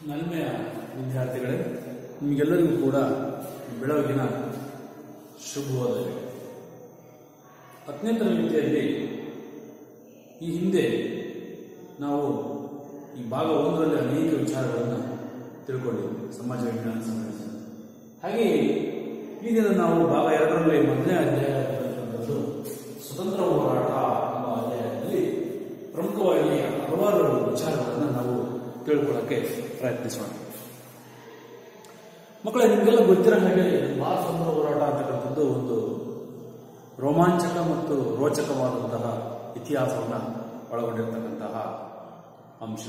ನಲ್ಮೆಯ ವಿದ್ಯಾರ್ಥಿಗಳೇ, ನಿಮಗೆಲ್ಲರಿಗೂ ಕೂಡ ಬೆಳಗಿನ ಶುಭೋದಯ. 10ನೇ ತರಗತಿಯಲ್ಲಿ ಈ ಹಿಂದೆ ನಾವು ಈ ಭಾಗ 1ರಲ್ಲಿ ಅನೇಕ ವಿಚಾರಗಳನ್ನು ತಿಳ್ಕೊಂಡಿದ್ವಿ, ಸಮಾಜ ವಿಜ್ಞಾನ ಸಂಬಂಧಿಸಿದ. ಹಾಗೆಯೇ ಈ ದಿನ ನಾವು ಭಾಗ 2ರಲ್ಲಿ 1ನೇ ಅಧ್ಯಾಯ ಇರತಕ್ಕಂಥದ್ದು ಸ್ವತಂತ್ರ ಹೋರಾಟ ಎಂಬ ಅಧ್ಯಾಯದಲ್ಲಿ ಪ್ರಮುಖವಾಗಿ ಹಲವಾರು ವಿಚಾರಗಳನ್ನು ನಾವು ತಿಳ್ಕೊಳ್ಳೋಕ್ಕೆ ಪ್ರಯತ್ನಿಸೋಣ. ಮಕ್ಕಳೇ, ನಿಮಗೆಲ್ಲ ಗೊತ್ತಿರೋ ಹಾಗೆ ಭಾರತ ಸ್ವತಂತ್ರ ಹೋರಾಟ ಅಂತಕ್ಕಂಥದ್ದು ಒಂದು ರೋಮಾಂಚಕ ಮತ್ತು ರೋಚಕವಾದಂತಹ ಇತಿಹಾಸವನ್ನು ಒಳಗೊಂಡಿರ್ತಕ್ಕಂತಹ ಅಂಶ.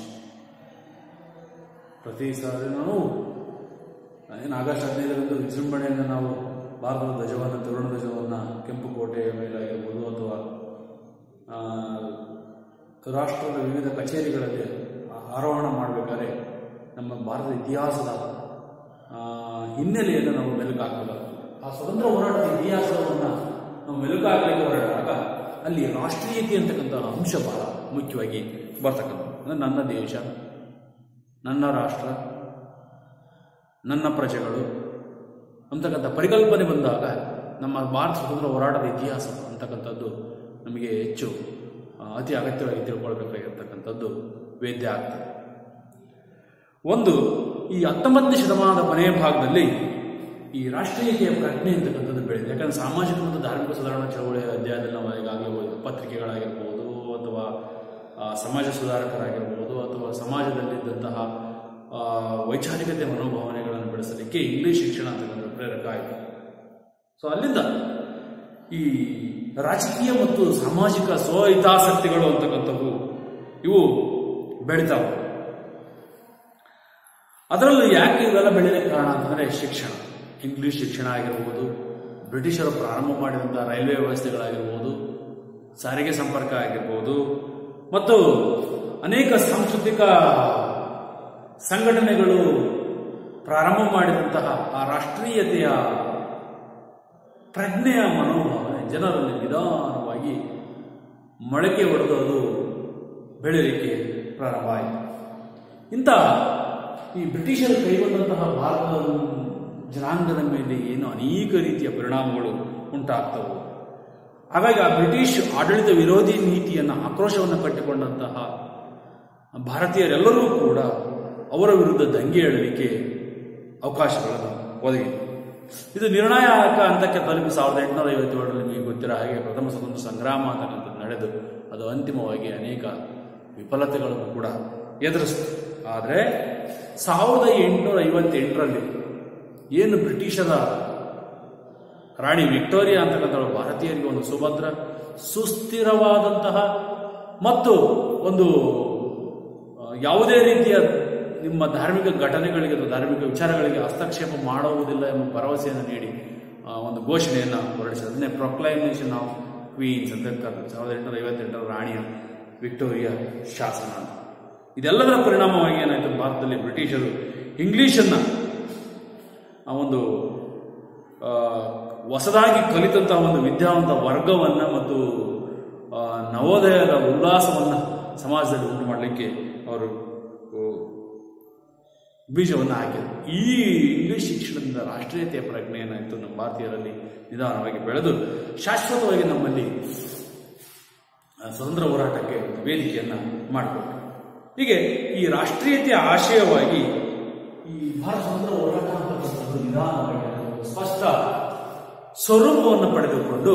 ಪ್ರತಿ ಸಾರಿ ನಾವು ಆಗಸ್ಟ್ 15ರಂದು ವಿಜೃಂಭಣೆಯಿಂದ ನಾವು ಭಾರತದ ಧ್ವಜವನ್ನು, ತ್ರಿವರ್ಣ ಧ್ವಜವನ್ನು ಕೆಂಪು ಕೋಟೆಯ ಮೇಲಾಗಿರ್ಬೋದು ಅಥವಾ ರಾಷ್ಟ್ರದ ವಿವಿಧ ಕಚೇರಿಗಳಲ್ಲಿ ಆರೋಹಣ ಮಾಡಬೇಕಾದ್ರೆ ನಮ್ಮ ಭಾರತದ ಇತಿಹಾಸದ ಹಿನ್ನೆಲೆಯನ್ನು ನಾವು ಮೆಲುಕು ಹಾಕಬೇಕಾಗ್ತದೆ. ಆ ಸ್ವತಂತ್ರ ಹೋರಾಟದ ಇತಿಹಾಸವನ್ನು ನಾವು ಮೆಲುಕು ಹಾಕಲಿಕ್ಕೆ ಹೊರಟಾಗ ಅಲ್ಲಿ ರಾಷ್ಟ್ರೀಯತೆ ಅಂತಕ್ಕಂಥ ಅಂಶ ಬಹಳ ಮುಖ್ಯವಾಗಿ ಬರ್ತಕ್ಕಂಥದ್ದು. ಅಂದರೆ ನನ್ನ ದೇಶ, ನನ್ನ ರಾಷ್ಟ್ರ, ನನ್ನ ಪ್ರಜೆಗಳು ಅಂತಕ್ಕಂಥ ಪರಿಕಲ್ಪನೆ ಬಂದಾಗ ನಮ್ಮ ಭಾರತ ಸ್ವತಂತ್ರ ಹೋರಾಟದ ಇತಿಹಾಸ ಅಂತಕ್ಕಂಥದ್ದು ನಮಗೆ ಹೆಚ್ಚು ಅತಿ ಅಗತ್ಯವಾಗಿ ತಿಳ್ಕೊಳ್ಬೇಕಾಗಿರ್ತಕ್ಕಂಥದ್ದು ವೇದ್ಯ ಆಗ್ತದೆ. ಒಂದು, ಈ 19ನೇ ಶತಮಾನದ ಕೊನೆಯ ಭಾಗದಲ್ಲಿ ಈ ರಾಷ್ಟ್ರೀಯತೆಯ ಪ್ರಜ್ಞೆ ಅಂತಕ್ಕಂಥದ್ದು ಬೆಳೆದಿದೆ. ಯಾಕಂದರೆ ಸಾಮಾಜಿಕ ಮತ್ತು ಧಾರ್ಮಿಕ ಸುಧಾರಣಾ ಚಳವಳಿಯ ಅಧ್ಯಾಯದಲ್ಲಿ ನಾವು ಈಗಾಗಲೇ ಪತ್ರಿಕೆಗಳಾಗಿರ್ಬೋದು ಅಥವಾ ಸಮಾಜ ಸುಧಾರಕರಾಗಿರ್ಬೋದು ಅಥವಾ ಸಮಾಜದಲ್ಲಿದ್ದಂತಹ ವೈಚಾರಿಕತೆ ಮನೋಭಾವನೆಗಳನ್ನು ಬೆಳೆಸಲಿಕ್ಕೆ ಇಂಗ್ಲಿಷ್ ಶಿಕ್ಷಣ ಅಂತಕ್ಕಂಥ ಪ್ರೇರಕ ಆಯಿತು. ಸೊ ಅಲ್ಲಿಂದ ಈ ರಾಜಕೀಯ ಮತ್ತು ಸಾಮಾಜಿಕ ಸ್ವಹಿತಾಸಕ್ತಿಗಳು ಅಂತಕ್ಕಂಥವು ಇವು ಬೆಳಿತಾವೆ. ಅದರಲ್ಲೂ ಯಾಕೆ ಇವೆಲ್ಲ ಬೆಳೆಯಲಿಕ್ಕೆ ಕಾರಣ ಅಂತಂದರೆ ಶಿಕ್ಷಣ, ಇಂಗ್ಲಿಷ್ ಶಿಕ್ಷಣ ಆಗಿರ್ಬೋದು, ಬ್ರಿಟಿಷರು ಪ್ರಾರಂಭ ಮಾಡಿದಂಥ ರೈಲ್ವೆ ವ್ಯವಸ್ಥೆಗಳಾಗಿರ್ಬೋದು, ಸಾರಿಗೆ ಸಂಪರ್ಕ ಆಗಿರ್ಬೋದು, ಮತ್ತು ಅನೇಕ ಸಾಂಸ್ಕೃತಿಕ ಸಂಘಟನೆಗಳು ಪ್ರಾರಂಭ ಮಾಡಿದಂತಹ ಆ ರಾಷ್ಟ್ರೀಯತೆಯ ಪ್ರಜ್ಞೆಯ ಮನೋಭಾವನೆ ಜನರಲ್ಲಿ ನಿಧಾನವಾಗಿ ಮೊಳಕೆ ಹೊಡೆದು ಅದು ಬೆಳೆಯಲಿಕ್ಕೆ ಪ್ರಾರಂಭ ಆಯಿತು. ಇಂಥ ಈ ಬ್ರಿಟಿಷರು ಕೈಗೊಂಡಂತಹ ಭಾರತದ ಜನಾಂಗದ ಮೇಲೆ ಏನು ಅನೇಕ ರೀತಿಯ ಪರಿಣಾಮಗಳು ಉಂಟಾಗ್ತವೆ. ಹಾಗಾಗಿ ಆ ಬ್ರಿಟಿಷ್ ಆಡಳಿತ ವಿರೋಧಿ ನೀತಿಯನ್ನು, ಆಕ್ರೋಶವನ್ನು ಕಟ್ಟಿಕೊಂಡಂತಹ ಭಾರತೀಯರೆಲ್ಲರೂ ಕೂಡ ಅವರ ವಿರುದ್ಧ ದಂಗೆ ಏಳಲಿಕ್ಕೆ ಅವಕಾಶಗಳನ್ನು ಒದಗಿದೆ. ಇದು ನಿರ್ಣಾಯಕ ಹಂತಕ್ಕೆ ತಲುಪಿ 1857ರಲ್ಲಿ ನಿಮಗೆ ಗೊತ್ತಿರೋ ಹಾಗೆ ಪ್ರಥಮ ಸ್ವತಂತ್ರ ಸಂಗ್ರಾಮ ಅಂತಕ್ಕಂಥದ್ದು ನಡೆದು ಅದು ಅಂತಿಮವಾಗಿ ಅನೇಕ ವಿಫಲತೆಗಳನ್ನು ಕೂಡ ಎದುರಿಸಿತು. ಆದರೆ 1858ರಲ್ಲಿ ಏನು ಬ್ರಿಟಿಷರ ರಾಣಿ ವಿಕ್ಟೋರಿಯಾ ಅಂತಕ್ಕಂಥ ಭಾರತೀಯರಿಗೆ ಒಂದು ಸುಭದ್ರ, ಸುಸ್ಥಿರವಾದಂತಹ ಮತ್ತು ಒಂದು ಯಾವುದೇ ರೀತಿಯ ನಿಮ್ಮ ಧಾರ್ಮಿಕ ಘಟನೆಗಳಿಗೆ ಅಥವಾ ಧಾರ್ಮಿಕ ವಿಚಾರಗಳಿಗೆ ಹಸ್ತಕ್ಷೇಪ ಮಾಡುವುದಿಲ್ಲ ಎಂಬ ಭರವಸೆಯನ್ನು ನೀಡಿ ಒಂದು ಘೋಷಣೆಯನ್ನು ಹೊರಡಿಸಿದೆ. ಅದನ್ನೇ ಪ್ರೊಕ್ಲೈಮೇಷನ್ ಆಫ್ ಕ್ವೀನ್ಸ್ ಅಂತ ಕರೆದು 1858ರ ರಾಣಿಯ ವಿಕ್ಟೋರಿಯಾ ಶಾಸನ. ಇದೆಲ್ಲದರ ಪರಿಣಾಮವಾಗಿ ಏನಾಯಿತು, ಭಾರತದಲ್ಲಿ ಬ್ರಿಟಿಷರು ಇಂಗ್ಲಿಷನ್ನು ಒಂದು ಹೊಸದಾಗಿ ಕಲಿತಂತಹ ಒಂದು ವಿದ್ಯಾವಂತ ವರ್ಗವನ್ನು ಮತ್ತು ನವೋದಯದ ಉಲ್ಲಾಸವನ್ನು ಸಮಾಜದಲ್ಲಿ ಉಂಟು ಮಾಡಲಿಕ್ಕೆ ಅವರು ಬೀಜವನ್ನು ಹಾಕಿದರು. ಈ ಇಂಗ್ಲಿಷ್ ಶಿಕ್ಷಣದಿಂದ ರಾಷ್ಟ್ರೀಯತೆಯ ಪ್ರಜ್ಞೆ ಏನಾಯಿತು ನಮ್ಮ ಭಾರತೀಯರಲ್ಲಿ ನಿಧಾನವಾಗಿ ಬೆಳೆದು ಶಾಶ್ವತವಾಗಿ ನಮ್ಮಲ್ಲಿ ಸ್ವತಂತ್ರ ಹೋರಾಟಕ್ಕೆ ವೇದಿಕೆಯನ್ನು ಮಾಡಿಕೊಟ್ರು. ಹೀಗೆ ಈ ರಾಷ್ಟ್ರೀಯತೆಯ ಆಶಯವಾಗಿ ಈ ಭಾರತ ಸ್ವತಂತ್ರ ಹೋರಾಟ ಅಂತಕ್ಕಂಥದ್ದು ನಿಧಾನವಾಗಿ ಸ್ಪಷ್ಟ ಸ್ವರೂಪವನ್ನು ಪಡೆದುಕೊಂಡು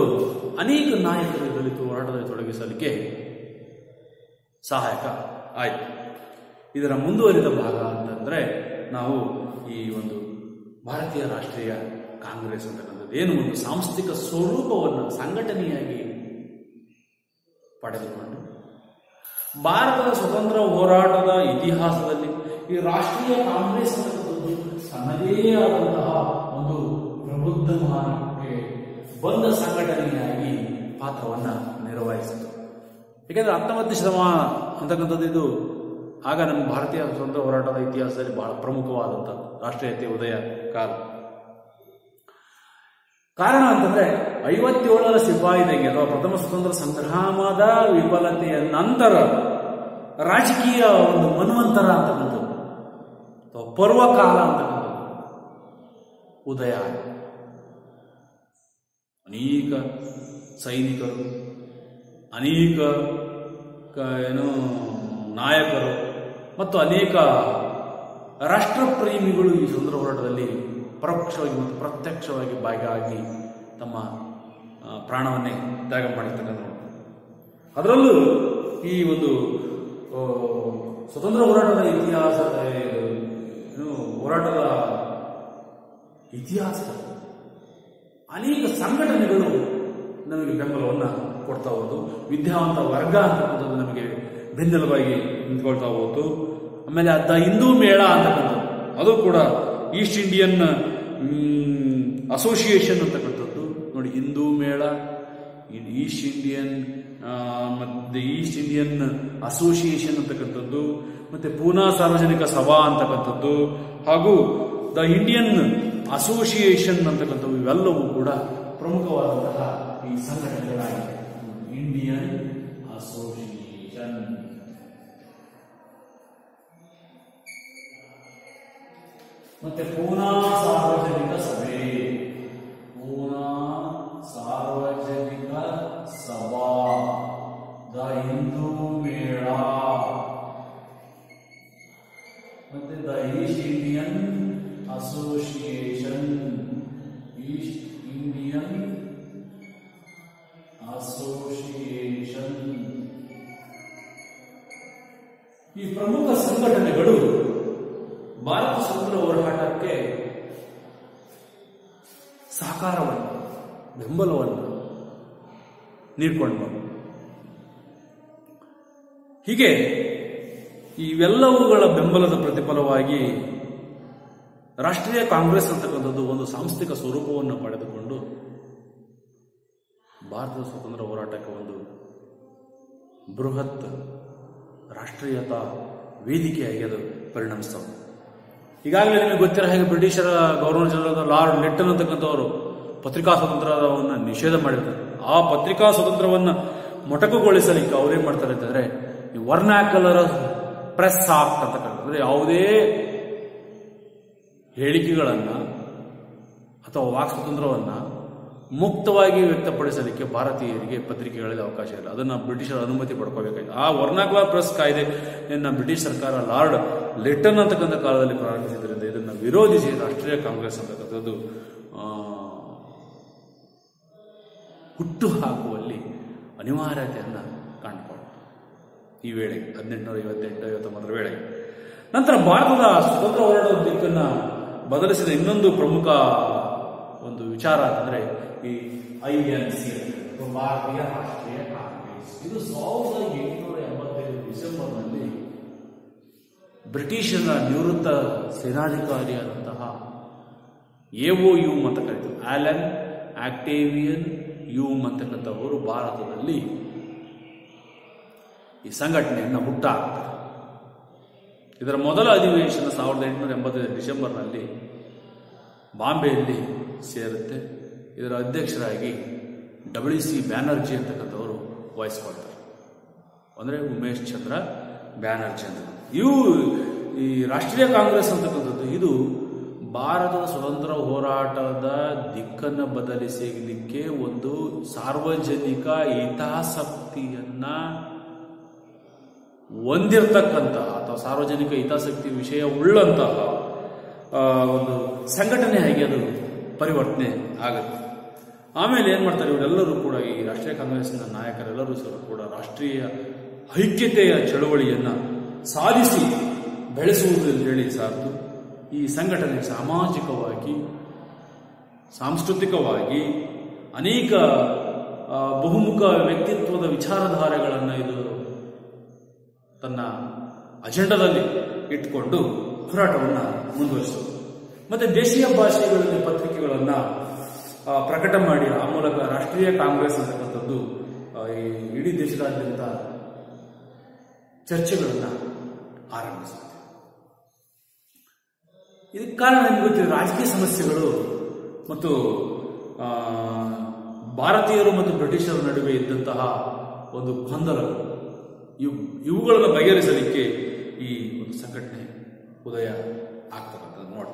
ಅನೇಕ ನಾಯಕರು ದಲಿತ ಹೋರಾಟದಲ್ಲಿ ತೊಡಗಿಸಲಿಕ್ಕೆ ಸಹಾಯಕ ಆಯಿತು. ಇದರ ಮುಂದುವರಿದ ಭಾಗ ಅಂತಂದರೆ ನಾವು ಈ ಒಂದು ಭಾರತೀಯ ರಾಷ್ಟ್ರೀಯ ಕಾಂಗ್ರೆಸ್ ಅಂತಕ್ಕಂಥದ್ದು ಏನು ಒಂದು ಸಾಂಸ್ಥಿಕ ಸ್ವರೂಪವನ್ನು ಸಂಘಟನೆಯಾಗಿ ಪಡೆದುಕೊಂಡು ಭಾರತದ ಸ್ವತಂತ್ರ ಹೋರಾಟದ ಇತಿಹಾಸದಲ್ಲಿ ಈ ರಾಷ್ಟ್ರೀಯ ಕಾಂಗ್ರೆಸ್ ಅಂತಕ್ಕಂಥದ್ದು ತನ್ನದೇ ಆದಂತಹ ಒಂದು ಪ್ರಬುದ್ಧಮಾನಕ್ಕೆ ಬಂದ ಸಂಘಟನೆಯಾಗಿ ಪಾತ್ರವನ್ನು ನಿರ್ವಹಿಸಿತು. ಏಕೆಂದರೆ 19ನೇ ಶತಮಾನ ಅಂತಕ್ಕಂಥದ್ದು ಇದು ಆಗ ನಮ್ಮ ಭಾರತೀಯ ಸ್ವತಂತ್ರ ಹೋರಾಟದ ಇತಿಹಾಸದಲ್ಲಿ ಬಹಳ ಪ್ರಮುಖವಾದಂಥ ರಾಷ್ಟ್ರೀಯತೆ ಉದಯ ಕಾಲ. ಕಾರಣ ಅಂತಂದ್ರೆ 57ರ ಸಿಪಾಯಿ ದಂಗೆ ಅಥವಾ ಪ್ರಥಮ ಸ್ವತಂತ್ರ ಸಂಗ್ರಾಮದ ವಿಫಲತೆಯ ನಂತರ ರಾಜಕೀಯ ಒಂದು ಮನ್ವಂತರ ಅಂತಕ್ಕಂಥದ್ದು ಅಥವಾ ಪರ್ವಕಾಲ ಅಂತಕ್ಕಂಥದ್ದು ಉದಯ ಆಯಿತು. ಅನೇಕ ಸೈನಿಕರು, ಅನೇಕ ನಾಯಕರು ಮತ್ತು ಅನೇಕ ರಾಷ್ಟ್ರಪ್ರೇಮಿಗಳು ಈ ಸ್ವತಂತ್ರ ಹೋರಾಟದಲ್ಲಿ ಪರೋಕ್ಷವಾಗಿ ಮತ್ತು ಪ್ರತ್ಯಕ್ಷವಾಗಿ ಭಾಗಿಯಾಗಿ ತಮ್ಮ ಪ್ರಾಣವನ್ನೇ ತ್ಯಾಗ ಮಾಡಿರ್ತಕ್ಕಂಥ. ಅದರಲ್ಲೂ ಈ ಒಂದು ಸ್ವತಂತ್ರ ಹೋರಾಟದ ಹೋರಾಟದ ಇತಿಹಾಸದಲ್ಲಿ ಅನೇಕ ಸಂಘಟನೆಗಳು ನಮಗೆ ಬೆಂಬಲವನ್ನು ಕೊಡ್ತಾ ಹೋದು. ವಿದ್ಯಾವಂತ ವರ್ಗ ಅಂತಕ್ಕಂಥದ್ದು ನಮಗೆ ಬೆನ್ನೆಲುಬಾಗಿ ನಿಂತ್ಕೊಳ್ತಾ ಹೋಯ್ತು. ಆಮೇಲೆ ಹಿಂದೂ ಮೇಳ ಅಂತಕ್ಕಂಥದ್ದು, ಅದು ಕೂಡ ಈಸ್ಟ್ ಇಂಡಿಯನ್ ಅಸೋಸಿಯೇಷನ್ ಅಂತಕ್ಕಂಥದ್ದು ನೋಡಿ. ಹಿಂದೂ ಮೇಳ, ಈಸ್ಟ್ ಇಂಡಿಯನ್ ಮತ್ತೆ ಈಸ್ಟ್ ಇಂಡಿಯನ್ ಅಸೋಸಿಯೇಷನ್ ಅಂತಕ್ಕಂಥದ್ದು, ಮತ್ತೆ ಪೂನಾ ಸಾರ್ವಜನಿಕ ಸಭಾ ಅಂತಕ್ಕಂಥದ್ದು, ಹಾಗೂ ದ ಇಂಡಿಯನ್ ಅಸೋಸಿಯೇಷನ್ ಅಂತಕ್ಕಂಥವು ಇವೆಲ್ಲವೂ ಕೂಡ ಪ್ರಮುಖವಾದಂತಹ ಈ ಸಂಘಟನೆಗಳಾಗಿವೆ. ಇಂಡಿಯನ್ ಅಸೋಸಿಯೇಷನ್, ಮತ್ತೆ ಪೂನಾ ಸಾರ್ವಜನಿಕ ಸಭೆ, ಪೂನಾ ಸಾರ್ವಜನಿಕ ಸಭಾ, ದ ಹಿಂದೂ ಮೇಳ, ಮತ್ತೆ the East Indian association, East Indian association. ಈ ಪ್ರಮುಖ ಸಂಘಟನೆಗಳು ಭಾರತ ಸ್ವತಂತ್ರ ಹೋರಾಟಕ್ಕೆ ಸಹಕಾರವನ್ನು, ಬೆಂಬಲವನ್ನು ನೀಡಿಕೊಂಡು ಹೀಗೆ ಇವೆಲ್ಲವುಗಳ ಬೆಂಬಲದ ಪ್ರತಿಫಲವಾಗಿ ರಾಷ್ಟ್ರೀಯ ಕಾಂಗ್ರೆಸ್ ಅಂತಕ್ಕಂಥದ್ದು ಒಂದು ಸಾಂಸ್ಥಿಕ ಸ್ವರೂಪವನ್ನು ಪಡೆದುಕೊಂಡು ಭಾರತದ ಸ್ವತಂತ್ರ ಹೋರಾಟಕ್ಕೆ ಒಂದು ಬೃಹತ್ ರಾಷ್ಟ್ರೀಯತಾ ವೇದಿಕೆಯಾಗಿ ಅದು ಪರಿಣಮಿಸ್ತವೆ. ಈಗಾಗಲೇ ನಿಮಗೆ ಗೊತ್ತಿರೋ ಹಾಗೆ ಬ್ರಿಟಿಷರ ಗವರ್ನರ್ ಜನರಲ್ ಲಾರ್ಡ್ ಲಿಟ್ಟನ್ ಅಂತಕ್ಕಂಥವರು ಪತ್ರಿಕಾ ಸ್ವಾತಂತ್ರ್ಯವನ್ನು ನಿಷೇಧ ಮಾಡಿರ್ತಾರೆ. ಆ ಪತ್ರಿಕಾ ಸ್ವಾತಂತ್ರ್ಯವನ್ನು ಮೊಟಕುಗೊಳಿಸಲಿಕ್ಕೆ ಅವರೇನ್ ಮಾಡ್ತಾರೆ ಅಂತಂದ್ರೆ ಈ ವರ್ನಾಕ್ಯುಲರ್ ಪ್ರೆಸ್ ಆಕ್ಟ್ ಅಂತಕ್ಕಂಥದ್ದು, ಯಾವುದೇ ಹೇಳಿಕೆಗಳನ್ನ ಅಥವಾ ವಾಕ್ ಸ್ವಾತಂತ್ರ್ಯವನ್ನ ಮುಕ್ತವಾಗಿ ವ್ಯಕ್ತಪಡಿಸಲಿಕ್ಕೆ ಭಾರತೀಯರಿಗೆ ಪತ್ರಿಕೆಗಳಲ್ಲಿ ಅವಕಾಶ ಇಲ್ಲ. ಅದನ್ನು ಬ್ರಿಟಿಷರ ಅನುಮತಿ ಪಡ್ಕೋಬೇಕಾಗಿದೆ. ಆ ವರ್ನಾಕ್ಯುಲರ್ ಪ್ರೆಸ್ ಕಾಯ್ದೆಯನ್ನ ಬ್ರಿಟಿಷ್ ಸರ್ಕಾರ ಲಾರ್ಡ್ ಲಿಟ್ಟನ್ ಅಂತಕ್ಕಂಥ ಕಾಲದಲ್ಲಿ ಪ್ರಾರಂಭಿಸಿದ್ರಿಂದ ಇದನ್ನು ವಿರೋಧಿಸಿ ರಾಷ್ಟ್ರೀಯ ಕಾಂಗ್ರೆಸ್ ಅಂತಕ್ಕಂಥದ್ದು ಹುಟ್ಟು ಹಾಕುವಲ್ಲಿ ಅನಿವಾರ್ಯತೆಯನ್ನು ಕಂಡುಕೊಂಡು ಈ ವೇಳೆ 1858-59 ವೇಳೆ ನಂತರ ಭಾರತದ ಸ್ವತಂತ್ರ ಹೋರಾಟದ ದಿಕ್ಕನ್ನು ಬದಲಿಸಿದ ಇನ್ನೊಂದು ಪ್ರಮುಖ ಒಂದು ವಿಚಾರ ಅಂತಂದ್ರೆ ಈ INC, ಭಾರತೀಯ ರಾಷ್ಟ್ರೀಯ ಕಾಂಗ್ರೆಸ್. ಇದು 1885 ಡಿಸೆಂಬರ್ನಲ್ಲಿ ಬ್ರಿಟಿಷರ ನಿವೃತ್ತ ಸೇನಾಧಿಕಾರಿಯಾದಂತಹ AOU ಅಂತ ಕರೀತಾರೆ, ಆಲನ್ ಆಕ್ಟೇವಿಯನ್ ಯೂಮ್ ಅಂತಕ್ಕಂಥವರು ಭಾರತದಲ್ಲಿ ಈ ಸಂಘಟನೆಯನ್ನು ಹುಟ್ಟಾಕ್ತಾರೆ. ಇದರ ಮೊದಲ ಅಧಿವೇಶನ 1885 ಡಿಸೆಂಬರ್ನಲ್ಲಿ ಬಾಂಬೆಯಲ್ಲಿ ಸೇರುತ್ತೆ. ಇದರ ಅಧ್ಯಕ್ಷರಾಗಿ WC ಬ್ಯಾನರ್ಜಿ ಅಂತಕ್ಕಂಥವರು ವಹಿಸ್ಕೊಳ್ತಾರೆ, ಅಂದರೆ ಉಮೇಶ್ ಚಂದ್ರ ಬ್ಯಾನರ್ಜಿ ಅಂತ. ಈ ರಾಷ್ಟ್ರೀಯ ಕಾಂಗ್ರೆಸ್ ಅಂತಕ್ಕಂಥದ್ದು ಇದು ಭಾರತದ ಸ್ವತಂತ್ರ ಹೋರಾಟದ ದಿಕ್ಕನ್ನು ಬದಲಿಸಲಿಕ್ಕೆ ಒಂದು ಸಾರ್ವಜನಿಕ ಹಿತಾಸಕ್ತಿಯನ್ನ ಹೊಂದಿರತಕ್ಕಂತಹ ಅಥವಾ ಸಾರ್ವಜನಿಕ ಹಿತಾಸಕ್ತಿ ವಿಷಯ ಉಳ್ಳಂತಹ ಒಂದು ಸಂಘಟನೆಯಾಗಿ ಅದು ಪರಿವರ್ತನೆ ಆಗುತ್ತೆ. ಆಮೇಲೆ ಏನ್ ಮಾಡ್ತಾರೆ, ಇವರೆಲ್ಲರೂ ಕೂಡ ಈ ರಾಷ್ಟ್ರೀಯ ಕಾಂಗ್ರೆಸ್ನ ನಾಯಕರೆಲ್ಲರೂ ಸಹ ಕೂಡ ರಾಷ್ಟ್ರೀಯ ಐಕ್ಯತೆಯ ಚಳವಳಿಯನ್ನ ಸಾಧಿಸಿ ಬೆಳೆಸುವುದು ಅಂತ ಹೇಳಿ ಸಾರ್ತು ಈ ಸಂಘಟನೆ ಸಾಮಾಜಿಕವಾಗಿ, ಸಾಂಸ್ಕೃತಿಕವಾಗಿ ಅನೇಕ ಬಹುಮುಖ ವ್ಯಕ್ತಿತ್ವದ ವಿಚಾರಧಾರೆಗಳನ್ನು ಇದು ತನ್ನ ಅಜೆಂಡಾದಲ್ಲಿ ಇಟ್ಟುಕೊಂಡು ಹೋರಾಟವನ್ನು ಮುಂದುವರಿಸುವುದು. ಮತ್ತೆ ದೇಶೀಯ ಭಾಷೆಗಳಲ್ಲಿ ಪತ್ರಿಕೆಗಳನ್ನು ಪ್ರಕಟ ಮಾಡಿ ಆ ಮೂಲಕ ರಾಷ್ಟ್ರೀಯ ಕಾಂಗ್ರೆಸ್ ಅಂತಕ್ಕಂಥದ್ದು ಇಡೀ ದೇಶದಾದ್ಯಂತ ಚರ್ಚೆಗಳನ್ನು ಆರಂಭಿಸುತ್ತೆ. ಇದಕ್ಕೆ ಕಾರಣ ನಿಮಗೆ ಗೊತ್ತಿದೆ, ರಾಜಕೀಯ ಸಮಸ್ಯೆಗಳು ಮತ್ತು ಭಾರತೀಯರು ಮತ್ತು ಬ್ರಿಟಿಷರ ನಡುವೆ ಇದ್ದಂತಹ ಒಂದು ಗೊಂದಲಗಳು, ಇವುಗಳನ್ನು ಬಗೆಹರಿಸಲಿಕ್ಕೆ ಈ ಒಂದು ಸಂಘಟನೆ ಉದಯ ಆಗ್ತಕ್ಕಂಥದ್ದು ನೋಡಿ.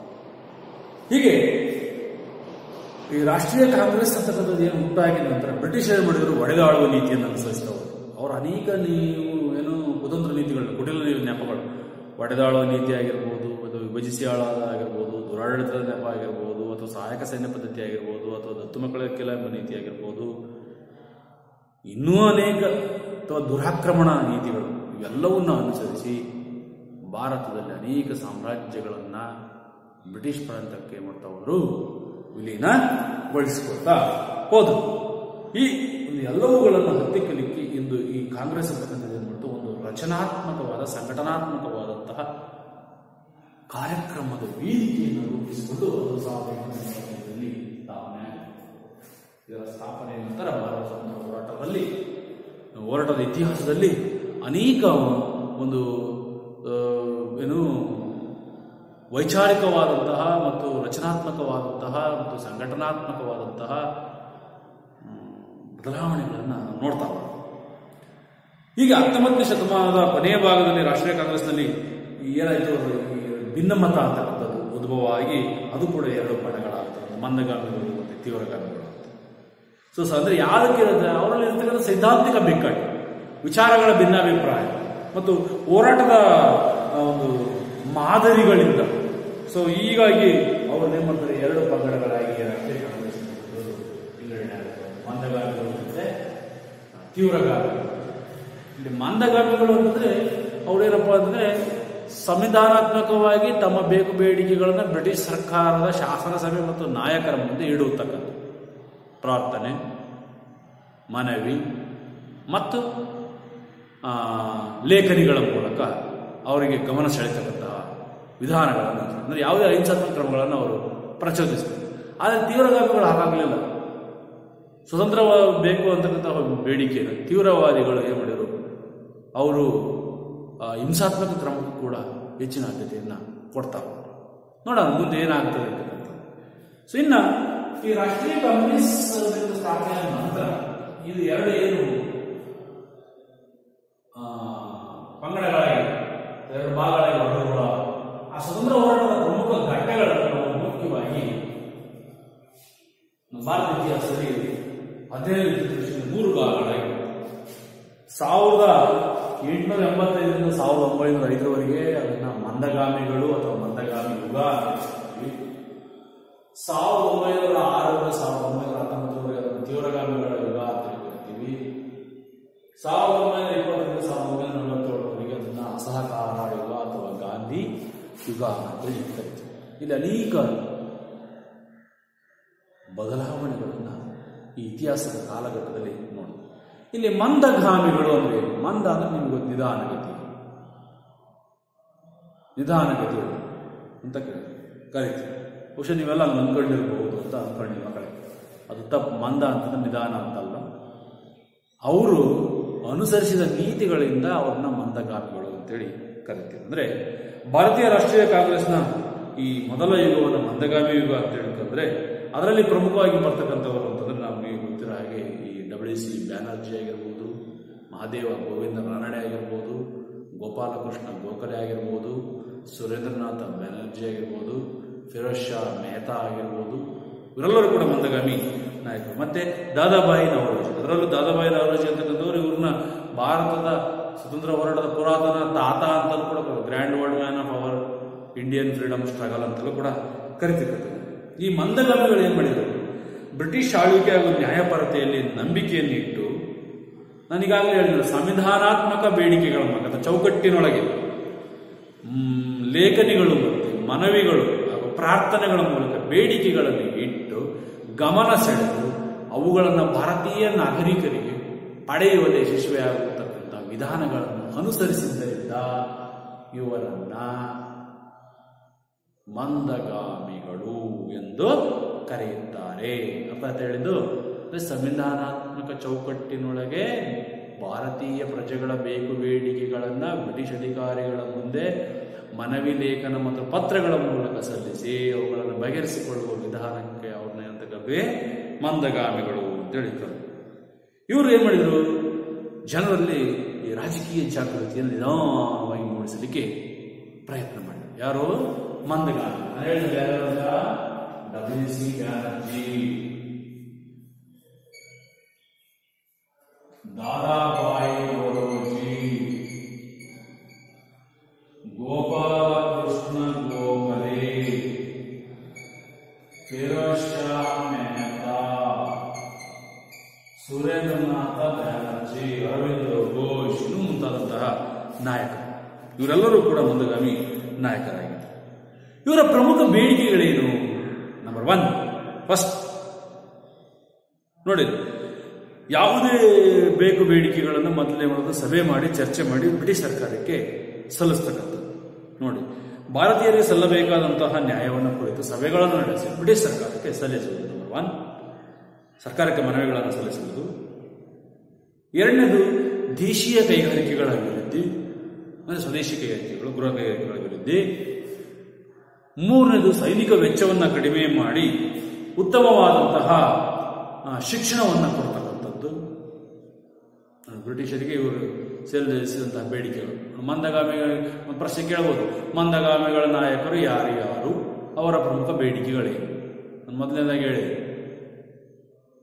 ಹೀಗೆ ಈ ರಾಷ್ಟ್ರೀಯ ಕಾಂಗ್ರೆಸ್ ಅಂತಕ್ಕಂಥದ್ದು ಏನು ಉಂಟಾಗಿದ ನಂತರ ಬ್ರಿಟಿಷರು ಮಾಡಿದ್ರು ಒಡೆದಾಳುವ ನೀತಿಯನ್ನು ಅನುಸರಿಸಿದವರು. ಅವರು ಅನೇಕ ಏನು ಕುತಂತ್ರ ನೀತಿಗಳು, ಕುಟಿಲ ನೆಪಗಳು, ಒಡೆದಾಳುವ ನೀತಿ ಆಗಿರ್ಬೋದು, ಅಥವಾ ವಿಭಜಿಸಿ ಆಳಾಗಿರ್ಬೋದು, ದುರಾಡಳಿತದ ನೆಪ ಆಗಿರ್ಬೋದು, ಅಥವಾ ಸಹಾಯಕ ಸೈನ್ಯ ಪದ್ಧತಿ ಆಗಿರ್ಬೋದು, ಅಥವಾ ದತ್ತು ಮಕ್ಕಳ ಕೆಲ ನೀತಿ ಆಗಿರ್ಬೋದು, ಇನ್ನೂ ಅನೇಕ ಅಥವಾ ದುರಾಕ್ರಮಣ ನೀತಿಗಳು, ಇವೆಲ್ಲವನ್ನ ಅನುಸರಿಸಿ ಭಾರತದಲ್ಲಿ ಅನೇಕ ಸಾಮ್ರಾಜ್ಯಗಳನ್ನು ಬ್ರಿಟಿಷ್ ಪ್ರಾಂತಕ್ಕೆ ಮಾಡ್ತವರು ವಿಲೀನಗೊಳಿಸಿಕೊಳ್ತಾ ಹೋದರು. ಈ ಒಂದು ಎಲ್ಲವುಗಳನ್ನು ಹತ್ತಿಕ್ಕಲಿಕ್ಕೆ ಇಂದು ಈ ಕಾಂಗ್ರೆಸ್ ಅಂತಕ್ಕಂಥದ್ದು ಏನು ಮಾಡಿತು, ಒಂದು ರಚನಾತ್ಮಕವಾದ ಸಂಘಟನಾತ್ಮಕವಾದಂತಹ ಕಾರ್ಯಕ್ರಮದ ವೇದಿಕೆಯನ್ನು ರೂಪಿಸಿಕೊಂಡು 1940ರಲ್ಲಿ ಇದರ ಸ್ಥಾಪನೆಯ ನಂತರ ಭಾರತ ಸ್ವಾತಂತ್ರ್ಯ ಹೋರಾಟದ ಇತಿಹಾಸದಲ್ಲಿ ಅನೇಕ ಒಂದು ಏನು ವೈಚಾರಿಕವಾದಂತಹ ಮತ್ತು ರಚನಾತ್ಮಕವಾದಂತಹ ಮತ್ತು ಸಂಘಟನಾತ್ಮಕವಾದಂತಹ ಬದಲಾವಣೆಗಳನ್ನು ನೋಡ್ತಾ ಹೋಗ್ತಾರೆ. ಈಗ 19ನೇ ಶತಮಾನದ ಕೊನೆಯ ಭಾಗದಲ್ಲಿ ರಾಷ್ಟ್ರೀಯ ಕಾಂಗ್ರೆಸ್ನಲ್ಲಿ ಏನಾಯಿತು, ಭಿನ್ನಮತ ಅಂತಕ್ಕಂಥದ್ದು ಉದ್ಭವ ಆಗಿ ಅದು ಕೂಡ ಎರಡು ಪಡೆಗಳಾಗ್ತದೆ, ಮಂದಗಾಮಿಗಳು ಮತ್ತು ತೀವ್ರಗಾಮಿಗಳು ಅಂತ. ಅಂದರೆ ಯಾರಕ್ಕಿರುತ್ತೆ, ಅವರಲ್ಲಿ ಇರ್ತಕ್ಕಂಥ ಸೈದ್ಧಾಂತಿಕ ಬಿಕ್ಕಟ್ಟು, ವಿಚಾರಗಳ ಭಿನ್ನಾಭಿಪ್ರಾಯ ಮತ್ತು ಹೋರಾಟದ ಒಂದು ಮಾದರಿಗಳಿಂದ. ಹೀಗಾಗಿ ಅವ್ರನ್ನೇನು ಮಾಡ್ತಾರೆ, ಎರಡು ಪಂಗಡಗಳಾಗಿ ರಾಷ್ಟ್ರೀಯ ಕಾಂಗ್ರೆಸ್ ವಿಂಗಡಣೆ ಆಗುತ್ತೆ, ಮಂದಗಾಮಿಗಳು ಮತ್ತೆ ತೀವ್ರಗಾಮಿಗಳು. ಇಲ್ಲಿ ಮಂದಗಾಮಿಗಳು ಅಂತಂದ್ರೆ ಅವ್ರೇನಪ್ಪ ಅಂದ್ರೆ ಸಂವಿಧಾನಾತ್ಮಕವಾಗಿ ತಮ್ಮ ಬೇಡಿಕೆಗಳನ್ನು ಬ್ರಿಟಿಷ್ ಸರ್ಕಾರದ ಶಾಸನ ಸಭೆ ಮತ್ತು ನಾಯಕರ ಮುಂದೆ ಇಡುತ್ತಕ್ಕಂಥ ಪ್ರಾರ್ಥನೆ, ಮನವಿ ಮತ್ತು ಲೇಖನಿಗಳ ಮೂಲಕ ಅವರಿಗೆ ಗಮನ ಸೆಳೆತಕ್ಕಂತಹ ವಿಧಾನಗಳನ್ನು, ಅಂದರೆ ಯಾವುದೇ ಅಹಿಂಸಾತ್ಮಕ ಕ್ರಮಗಳನ್ನು ಅವರು ಪ್ರಚೋದಿಸಿದರು. ಆದರೆ ತೀವ್ರಗಾಮಿಗಳು ಹಾಗಾಗಲಿಲ್ಲ. ಸ್ವತಂತ್ರ ಬೇಕು ಅಂತಕ್ಕಂತಹ ಬೇಡಿಕೆಯನ್ನು ತೀವ್ರವಾದಿಗಳು ಏನು ಮಾಡಿದರು, ಅವರು ಹಿಂಸಾತ್ಮಕ ಕ್ರಮಕ್ಕೂ ಕೂಡ ಹೆಚ್ಚಿನ ಆದ್ಯತೆಯನ್ನು ಕೊಡ್ತಾ ಹೋದರು. ನೋಡೋಣ ಮುಂದೆ ಏನಾಗ್ತದೆ ಅಂತಕ್ಕಂಥ. ಇನ್ನು ಈ ರಾಷ್ಟ್ರೀಯ ಕಾಂಗ್ರೆಸ್ ಸ್ಥಾಪನೆಯ ನಂತರ ಇದು ಎರಡು ಏನು ಪಂಗಡಗಳಾಗಿ ಎರಡು ಭಾಗಗಳಾಗಿ ಹೊರಡುವ ಆ ಸ್ವತಂತ್ರ ಹೋರಾಟದ ಪ್ರಮುಖ ಘಟ್ಟಗಳನ್ನು ನಾವು ಮುಖ್ಯವಾಗಿ ಭಾರತ ಇತಿಹಾಸದಲ್ಲಿ 15 ಭಾಗಗಳಾಗಿ 1885ರಿಂದ 1905ರವರೆಗೆ ಅದನ್ನ ಮಂದಗಾಮಿಗಳು ಅಥವಾ ಮಂದಗಾಮಿ ಯುಗ, 1906ರಿಂದ 1919ರವರೆಗೆ ಅದನ್ನು ತೀವ್ರಗಾಮಿಗಳ ಯುಗ ಅಂತ ಕರಿತೀವಿ. 1920ರಿಂದ 1947ರವರೆಗೆ ಅದನ್ನ ಅಸಹಕಾರ ಯುಗ ಅಥವಾ ಗಾಂಧಿ ಯುಗ ಅಂತ ಕರಿತೀವಿ. ಇಲ್ಲಿ ಅನೇಕ ಬದಲಾವಣೆಗಳನ್ನು ಈ ಇತಿಹಾಸದ ಕಾಲಘಟ್ಟದಲ್ಲಿ ನೋಡಿ. ಇಲ್ಲಿ ಮಂದಗಾಮಿಗಳು ಅಂದ್ರೆ, ಮಂದ ಅಂದ್ರೆ ನಿಮ್ಗೆ ನಿಧಾನಗತಿ ಅಂತ ಕರಿತೀವಿ. ಬಹುಶಃ ನೀವೆಲ್ಲ ಅಂದ್ಕೊಂಡಿರ್ಬಹುದು ಅಂತ ಅಂದ್ಕೊಂಡಿ ಮಕ್ಕಳೇ, ಅದು ತಪ್ಪು. ಮಂದ ಅಂತಂದ್ರೆ ನಿಧಾನ ಅಂತಲ್ಲ. ಅವರು ಅನುಸರಿಸಿದ ನೀತಿಗಳಿಂದ ಅವ್ರನ್ನ ಮಂದಗಾಮಿಗಳು ಅಂತೇಳಿ ಕರಿತೀವಿ. ಅಂದ್ರೆ ಭಾರತೀಯ ರಾಷ್ಟ್ರೀಯ ಕಾಂಗ್ರೆಸ್ನ ಈ ಮೊದಲ ಯುಗವನ್ನು ಮಂದಗಾಮಿ ಯುಗ ಅಂತ ಹೇಳ್ತಂದ್ರೆ ಅದರಲ್ಲಿ ಪ್ರಮುಖವಾಗಿ ಬರ್ತಕ್ಕಂಥವರು ಅಂತಂದ್ರೆ ನಮಗೆ ಗೊತ್ತಿರೋ ಹಾಗೆ ಈ WC ಬ್ಯಾನರ್ಜಿ ಆಗಿರ್ಬೋದು, ಮಹಾದೇವ ಗೋವಿಂದ ರಾನಡೆ ಆಗಿರ್ಬೋದು, ಗೋಪಾಲಕೃಷ್ಣ ಗೋಖಲೆ ಆಗಿರ್ಬೋದು, ಸುರೇಂದ್ರನಾಥ ಬ್ಯಾನರ್ಜಿ ಆಗಿರ್ಬೋದು, ಫಿರೋಜ್ ಶಾ ಮೆಹ್ತಾ ಆಗಿರ್ಬೋದು, ಇವರೆಲ್ಲರೂ ಕೂಡ ಮಂದಗಾಮಿ ನಾಯಕರು. ಮತ್ತೆ ದಾದಾಬಾಯಿ ನವರೋಜಿ, ಅದರಲ್ಲೂ ದಾದಾಬಾಯಿ ನವರೋಜಿ ಅಂತಕ್ಕಂಥವ್ರು ಇವ್ರನ್ನ ಭಾರತದ ಸ್ವತಂತ್ರ ಹೋರಾಟದ ಪುರಾತನ ತಾತ ಅಂತಲೂ ಕೂಡ grand world man of our Indian freedom struggle ಅಂತಲೂ ಕೂಡ ಕರಿತಿರ್ತದೆ. ಈ ಮಂದಗಾಮಿಗಳು ಏನ್ ಮಾಡಿದರು, ಬ್ರಿಟಿಷ್ ಆಳ್ವಿಕೆ ಹಾಗೂ ನ್ಯಾಯಪರತೆಯಲ್ಲಿ ನಂಬಿಕೆಯನ್ನು ಇಟ್ಟು, ನಾನೀಗಾಗಲೇ ಹೇಳಿದ್ರು, ಸಂವಿಧಾನಾತ್ಮಕ ಬೇಡಿಕೆಗಳ ಮೂಲಕ ಚೌಕಟ್ಟಿನೊಳಗೆ ಲೇಖನಿಗಳು ಮತ್ತು ಮನವಿಗಳು ಹಾಗೂ ಪ್ರಾರ್ಥನೆಗಳ ಮೂಲಕ ಬೇಡಿಕೆಗಳನ್ನು ಇಟ್ಟು ಗಮನ ಸೆಳೆದು ಅವುಗಳನ್ನು ಭಾರತೀಯ ನಾಗರಿಕರಿಗೆ ಪಡೆಯುವಲ್ಲಿ ಯಶಸ್ವಿಯಾಗುತ್ತಕ್ಕಂಥ ವಿಧಾನಗಳನ್ನು ಅನುಸರಿಸಿದ್ದರಿಂದ ಇವರನ್ನ ಮಂದಗಾಮಿಗಳು ಎಂದು ಕರೆಯುತ್ತಾರೆ. ಅರ್ಥ ಹೇಳಿದ್ದು, ಸಂವಿಧಾನಾತ್ಮಕ ಚೌಕಟ್ಟಿನೊಳಗೆ ಭಾರತೀಯ ಪ್ರಜೆಗಳ ಬೇಡಿಕೆಗಳನ್ನು ಬ್ರಿಟಿಷ್ ಅಧಿಕಾರಿಗಳ ಮುಂದೆ ಮನವಿ ಲೇಖನ ಮತ್ತು ಪತ್ರಗಳ ಮೂಲಕ ಸಲ್ಲಿಸಿ ಅವುಗಳನ್ನು ಬಗೆಹರಿಸಿಕೊಳ್ಳುವ ವಿಧಾನಕ್ಕೆ ಅವ್ರನ್ನ ಅಂತ ಕರೆದೇ ಮಂದಗಾಮಿಗಳು ಅಂತ ಹೇಳಿದ್ರು. ಇವರು ಏನ್ ಮಾಡಿದ್ರು, ಜನರಲ್ಲಿ ಈ ರಾಜಕೀಯ ಜಾಗೃತಿಯನ್ನು ನಿಧಾನವಾಗಿ ಮೂಡಿಸಲಿಕ್ಕೆ ಪ್ರಯತ್ನ ಮಾಡಿದ್ರು. ಯಾರು? ಮಂದಗಾಮಿ. ಹೇಳಿದ್ರೆ ಯಾರು? WC ಬ್ಯಾನರ್ಜಿ, ದಾದಾಬಾಯಿ ನೌರೋಜಿ, ಗೋಪಾಲಕೃಷ್ಣ ಗೋಖಲೆ, ಫಿರೋಜ್ ಶಾ ಮೆಹ್ತಾ, ಸುರೇಂದ್ರನಾಥ ಬ್ಯಾನರ್ಜಿ, ಅರವಿಂದ ಘೋಷ್ ಇನ್ನೂ ಮುಂತಾದಂತಹ ನಾಯಕರು. ಇವರೆಲ್ಲರೂ ಕೂಡ ಮಂದಗಾಮಿ ನಾಯಕರಾಗಿದ್ದರು. ಇವರ ಪ್ರಮುಖ ಬೇಡಿಕೆಗಳೇನು? ನಂಬರ್ 1, ಫಸ್ಟ್ ನೋಡಿ, ಯಾವುದೇ ಬೇಕು ಬೇಡಿಕೆಗಳನ್ನು ಮೊದಲನೇ ಮಾಡೋದು ಸಭೆ ಮಾಡಿ ಚರ್ಚೆ ಮಾಡಿ ಬ್ರಿಟಿಷ್ ಸರ್ಕಾರಕ್ಕೆ ಸಲ್ಲಿಸ್ತಕ್ಕಂಥದ್ದು. ನೋಡಿ, ಭಾರತೀಯರಿಗೆ ಸಲ್ಲಬೇಕಾದಂತಹ ನ್ಯಾಯವನ್ನು ಕುರಿತು ಸಭೆಗಳನ್ನು ನಡೆಸಿ ಬ್ರಿಟಿಷ್ ಸರ್ಕಾರಕ್ಕೆ ಸಲ್ಲಿಸುವುದು. ನಂಬರ್ 1, ಸರ್ಕಾರಕ್ಕೆ ಮನವಿಗಳನ್ನು ಸಲ್ಲಿಸುವುದು. ಎರಡನೇದು, ದೇಶೀಯ ಕೈಗಾರಿಕೆಗಳ ಅಭಿವೃದ್ಧಿ, ಅಂದರೆ ಸ್ವದೇಶಿ ಕೈಗಾರಿಕೆಗಳು, ಗೃಹ ಕೈಗಾರಿಕೆಗಳ ಅಭಿವೃದ್ಧಿ. ಮೂರನೇದು, ಸೈನಿಕ ವೆಚ್ಚವನ್ನು ಕಡಿಮೆ ಮಾಡಿ ಉತ್ತಮವಾದಂತಹ ಶಿಕ್ಷಣವನ್ನು ಕೊಡ್ತಕ್ಕಂಥದ್ದು. ಬ್ರಿಟಿಷರಿಗೆ ಇವರು ಸಲ್ಲಿಸಿದಂತಹ ಬೇಡಿಕೆಗಳು. ಮಂದಗಾಮಿಗಳ ಪ್ರಶ್ನೆ ಕೇಳಬಹುದು, ಮಂದಗಾಮಿಗಳ ನಾಯಕರು ಯಾರ್ಯಾರು, ಅವರ ಪ್ರಮುಖ ಬೇಡಿಕೆಗಳೇನು? ಮೊದಲನೇದಾಗಿ ಹೇಳಿ,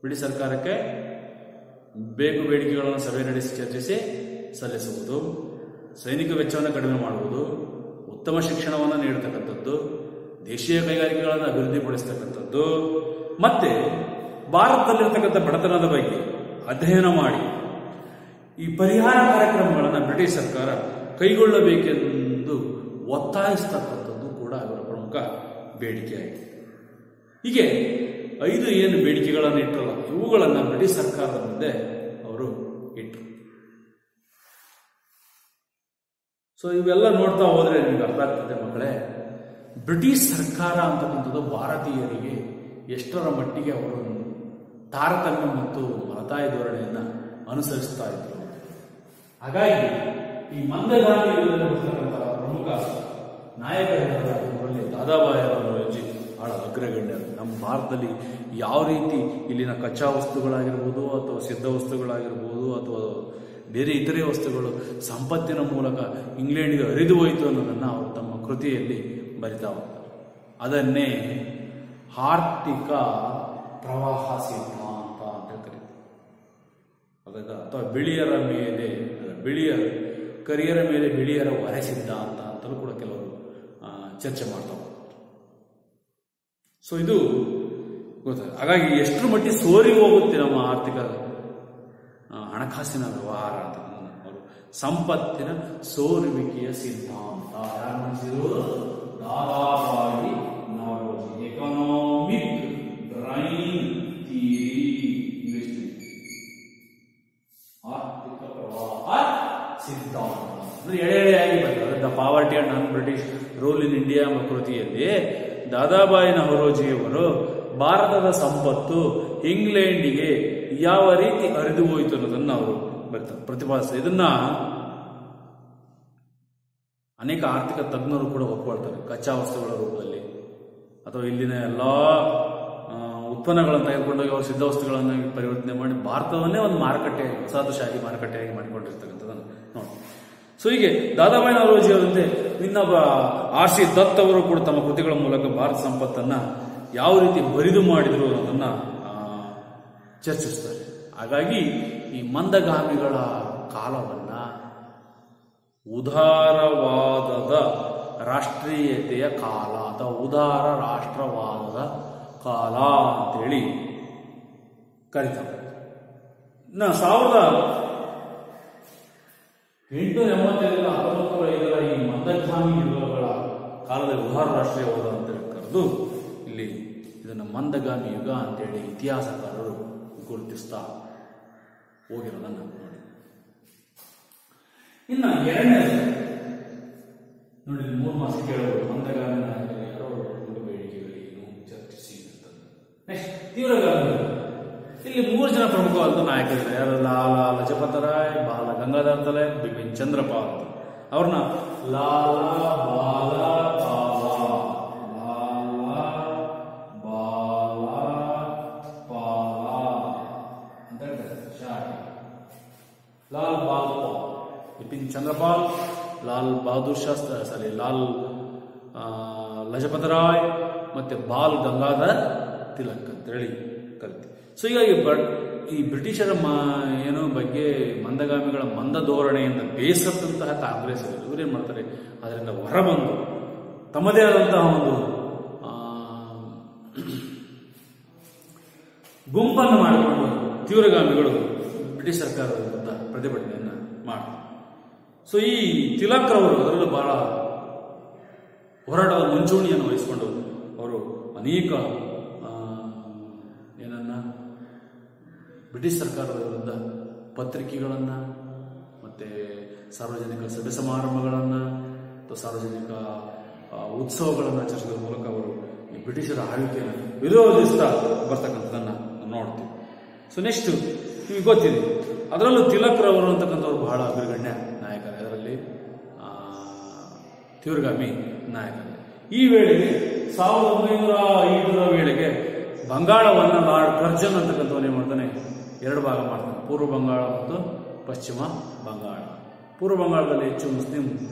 ಬ್ರಿಟಿಷ್ ಸರ್ಕಾರಕ್ಕೆ ಬೇಕು ಬೇಡಿಕೆಗಳನ್ನು ಸಭೆ ನಡೆಸಿ ಚರ್ಚಿಸಿ ಸಲ್ಲಿಸುವುದು, ಸೈನಿಕ ವೆಚ್ಚವನ್ನು ಕಡಿಮೆ ಮಾಡುವುದು, ಉತ್ತಮ ಶಿಕ್ಷಣವನ್ನು ನೀಡತಕ್ಕಂಥದ್ದು, ದೇಶೀಯ ಕೈಗಾರಿಕೆಗಳನ್ನು ಅಭಿವೃದ್ಧಿಪಡಿಸತಕ್ಕಂಥದ್ದು, ಮತ್ತೆ ಭಾರತದಲ್ಲಿರ್ತಕ್ಕಂಥ ಬಡತನದ ಬಗ್ಗೆ ಅಧ್ಯಯನ ಮಾಡಿ ಈ ಪರಿಹಾರ ಕಾರ್ಯಕ್ರಮಗಳನ್ನು ಬ್ರಿಟಿಷ್ ಸರ್ಕಾರ ಕೈಗೊಳ್ಳಬೇಕೆಂದು ಒತ್ತಾಯಿಸತಕ್ಕಂಥದ್ದು ಕೂಡ ಅವರ ಪ್ರಮುಖ ಬೇಡಿಕೆಯಾಗಿದೆ. ಹೀಗೆ 5 ಏನು ಬೇಡಿಕೆಗಳನ್ನು ಇಟ್ಟರಲ್ಲ, ಇವುಗಳನ್ನು ಬ್ರಿಟಿಷ್ ಸರ್ಕಾರದ ಮುಂದೆ ಅವರು ಇಟ್ಟರು. ಸೊ ಇವೆಲ್ಲ ನೋಡ್ತಾ ಹೋದ್ರೆ ನಿಮಗೆ ಅರ್ಥ ಆಗ್ತದೆ ಮಕ್ಕಳೇ, ಬ್ರಿಟಿಷ್ ಸರ್ಕಾರ ಅಂತಕ್ಕಂಥದ್ದು ಭಾರತೀಯರಿಗೆ ಎಷ್ಟರ ಮಟ್ಟಿಗೆ ಅವರು ತಾರತಮ್ಯ ಮತ್ತು ಮಲತಾಯಿ ಧೋರಣೆಯನ್ನು ಅನುಸರಿಸ್ತಾ ಇದ್ರು. ಹಾಗಾಗಿ ಈ ಮಂದಗಾಮಿಗಳಲ್ಲಿರ್ತಕ್ಕಂತಹ ಪ್ರಮುಖ ನಾಯಕರಲ್ಲಿ ದಾದಾಬಾಯಿ ನೌರೋಜಿ ಬಹಳ ಅಗ್ರಗಣ್ಯರು. ನಮ್ಮ ಭಾರತದಲ್ಲಿ ಯಾವ ರೀತಿ ಇಲ್ಲಿನ ಕಚ್ಚಾ ವಸ್ತುಗಳಾಗಿರ್ಬೋದು ಅಥವಾ ಸಿದ್ಧ ವಸ್ತುಗಳಾಗಿರ್ಬೋದು ಅಥವಾ ಬೇರೆ ಇತರೆ ವಸ್ತುಗಳು ಸಂಪತ್ತಿನ ಮೂಲಕ ಇಂಗ್ಲೆಂಡ್ಗೆ ಹರಿದು ಹೋಯಿತು ಅನ್ನೋದನ್ನು ಅವರು ತಮ್ಮ ಕೃತಿಯಲ್ಲಿ ಬರಿತಾ ಹೋಗ್ತಾರೆ. ಅದನ್ನೇ ಆರ್ಥಿಕ ಪ್ರವಾಹ ಸಿದ್ಧಾಂತ ಅಂತ ಕರೀತಾರೆ. ಅಥವಾ ಕರಿಯರ ಮೇಲೆ ಬಿಳಿಯರ ಹೊರೆ ಸಿದ್ಧಾಂತ ಅಂತಲೂ ಕೂಡ ಕೆಲವರು ಚರ್ಚೆ ಮಾಡ್ತಾ ಹೋಗ್ತಾರೆ. ಸೊ ಇದು ಗೊತ್ತಾಗ. ಹಾಗಾಗಿ ಎಷ್ಟರ ಮಟ್ಟಿಗೆ ಸೋರಿ ಹೋಗುತ್ತೆ ನಮ್ಮ ಆರ್ಥಿಕ ಹಣಕಾಸಿನ ವ್ಯವಹಾರ ಅಂತ ಅವರು ಸಂಪತ್ತಿನ ಸೋರುವಿಕೆಯ ಸಿದ್ಧಾಂತ ಯಾರು ನಡೆಸಿದ್ರು? Dadabhai Naoroji. Economic drain theory, English ಆರ್ಥಿಕ ಪ್ರವಾಹ ಸಿದ್ಧಾಂತ ಅಂದ್ರೆ ಎಳೆಯಾಗಿ ಬರ್ತದೆ. The poverty and non British rule in India ಎಂಬ ಕೃತಿಯಲ್ಲಿ ದಾದಾಬಾಯಿ ನೌರೋಜಿಯವರು ಭಾರತದ ಸಂಪತ್ತು ಇಂಗ್ಲೆಂಡಿಗೆ ಯಾವ ರೀತಿ ಹರಿದು ಹೋಯಿತು ಅನ್ನೋದನ್ನು ಅವರು ಪ್ರತಿಪಾದಿಸ್ತಾರೆ. ಇದನ್ನ ಅನೇಕ ಆರ್ಥಿಕ ತಜ್ಞರು ಕೂಡ ಒಪ್ಕೊಳ್ತಾರೆ. ಕಚ್ಚಾ ವಸ್ತುಗಳ ರೂಪದಲ್ಲಿ ಅಥವಾ ಇಲ್ಲಿನ ಎಲ್ಲಾ ಉತ್ಪನ್ನಗಳನ್ನು ತೆಗೆದುಕೊಂಡೋಗಿ ಅವರು ಸಿದ್ಧ ವಸ್ತುಗಳನ್ನು ಪರಿವರ್ತನೆ ಮಾಡಿ ಭಾರತವನ್ನೇ ಒಂದು ಮಾರುಕಟ್ಟೆ, ವಸಾಹತುಶಾಹಿ ಮಾರುಕಟ್ಟೆಯಾಗಿ ಮಾಡಿಕೊಂಡಿರ್ತಕ್ಕಂಥದ್ದನ್ನು ನೋಡಿ. ಸೊ ಹೀಗೆ ದಾದಾಬಾಯಿ ನೌರೋಜಿ ಅವರಂತೆ ಇನ್ನೊಬ್ಬ R.C. ದತ್ ಅವರು ಕೂಡ ತಮ್ಮ ಕೃತಿಗಳ ಮೂಲಕ ಭಾರತ ಸಂಪತ್ತನ್ನ ಯಾವ ರೀತಿ ಬರಿದು ಮಾಡಿದ್ರು ಅನ್ನೋದನ್ನ ಚರ್ಚಿಸ್ತಾರೆ. ಹಾಗಾಗಿ ಈ ಮಂದಗಾಮಿಗಳ ಕಾಲವನ್ನ ಉದಾರವಾದದ ರಾಷ್ಟ್ರೀಯತೆಯ ಕಾಲ ಅಥವಾ ಉದಾರ ರಾಷ್ಟ್ರವಾದದ ಕಾಲ ಅಂತೇಳಿ ಕರೀತಾರೆ. 1885 1905 ಈ ಮಂದಗಾಮಿ ಯುಗಗಳ ಕಾಲದಲ್ಲಿ ಉದಾರ ರಾಷ್ಟ್ರೀಯವಾದ ಅಂತ ಕರೆದು ಇಲ್ಲಿ ಇದನ್ನು ಮಂದಗಾಮಿ ಯುಗ ಅಂತೇಳಿ ಇತಿಹಾಸಕಾರರು ಗುರುತಿಸ್ತಾ ಹೋಗಿರೋದನ್ನು ನೋಡಿ. ಇನ್ನು ಎರಡನೇದು ನೋಡಿ, 3 ಮಾಸ ಕೇಳಬಹುದು ಮಂದಗಾಮಿ ನಾಯಕರು ಯಾರೋ ಬೇಡಿಕೆಗಳೇನು ಚರ್ಚಿಸಿ ಇರ್ತದೆ. ನೆಕ್ಸ್ಟ್ ತೀವ್ರಗಾಮಿ. ಇಲ್ಲಿ 3 ಜನ ಪ್ರಮುಖವಾದ ನಾಯಕರಿದ್ದಾರೆ. ಯಾರು? ಲಾಲಾ ಲಜಪತ್ ರಾಯ್, ಬಾಲ ಗಂಗಾಧರ್ ತಿಲಕ್, ಬಿಪಿನ್ ಚಂದ್ರಪಾಲ್. ಅವ್ರನ್ನ ಲಾಲಾ ಬಾಲ ಲಾಲ್ ಬಾಲ್ ಪಾಲ್, ಬಿಪಿನ್ ಚಂದ್ರಪಾಲ್, ಲಾಲ್ ಬಹದ್ದೂರ್ ಶಾಸ್ತ್ರಿ, ಲಾಲ್ ಲಜಪತ್ ರಾಯ್ ಮತ್ತೆ ಬಾಲ್ ಗಂಗಾಧರ್ ತಿಲಕ್ ಅಂತೇಳಿ ಕರಿತೀವಿ. ಸೊ ಹೀಗಾಗಿ ಈ ಬ್ರಿಟಿಷರ ಏನೋ ಬಗ್ಗೆ ಮಂದಗಾಮಿಗಳ ಮಂದ ಧೋರಣೆಯಿಂದ ಬೇಸತ್ತಂತಹ ಕಾಂಗ್ರೆಸ್ ಇವರೇನು ಮಾಡ್ತಾರೆ, ಅದರಿಂದ ಹೊರಬಂದು ತಮ್ಮದೇ ಆದಂತಹ ಒಂದು ಗುಂಪನ್ನು ಮಾಡಿಕೊಂಡು ತೀವ್ರಗಾಮಿಗಳು ಬ್ರಿಟಿಷ್ ಸರ್ಕಾರದ ವಿರುದ್ಧ ಪ್ರತಿಭಟನೆಯನ್ನು ಮಾಡ್ತಾರೆ. ಸೊ ಈ ತಿಲಕ್ ರವರು ಅದರಲ್ಲೂ ಬಹಳ ಹೋರಾಟದ ಮುಂಚೂಣಿಯನ್ನು ವಹಿಸಿಕೊಂಡು ಅವರು ಅನೇಕ ಬ್ರಿಟಿಷ್ ಸರ್ಕಾರದ ವಿರುದ್ಧ ಪತ್ರಿಕೆಗಳನ್ನು ಮತ್ತು ಸಾರ್ವಜನಿಕ ಸಭೆ ಸಮಾರಂಭಗಳನ್ನು ಅಥವಾ ಸಾರ್ವಜನಿಕ ಉತ್ಸವಗಳನ್ನು ಆಚರಿಸೋದ್ರ ಮೂಲಕ ಅವರು ಈ ಬ್ರಿಟಿಷರ ಆಳ್ವಿಕೆಯನ್ನು ವಿರೋಧಿಸ್ತಾ ಬರ್ತಕ್ಕಂಥದ್ದನ್ನು ನೋಡ್ತೀವಿ. ಸೊ ನೆಕ್ಸ್ಟ್ ನಿಮಗೆ ಗೊತ್ತಿದೆ, ಅದರಲ್ಲೂ ತಿಲಕ್ ರವರು ಅಂತಕ್ಕಂಥವ್ರು ಬಹಳ ಅಗ್ರಗಣ್ಯ ನಾಯಕರು, ಅದರಲ್ಲಿ ತೀವ್ರಗಾಮಿ ನಾಯಕರು. ಈ ವೇಳೆಗೆ 1905ರ ವೇಳೆಗೆ ಬಂಗಾಳವನ್ನು ಲಾರ್ಡ್ ಕರ್ಜನ್ ಅಂತಕ್ಕಂಥವನ್ನೇ ಮಾಡ್ತಾನೆ ಎರಡು ಭಾಗ ಮಾಡ್ತಾನೆ, ಪೂರ್ವ ಬಂಗಾಳ ಮತ್ತು ಪಶ್ಚಿಮ ಬಂಗಾಳ. ಪೂರ್ವ ಬಂಗಾಳದಲ್ಲಿ ಹೆಚ್ಚು ಮುಸ್ಲಿಂ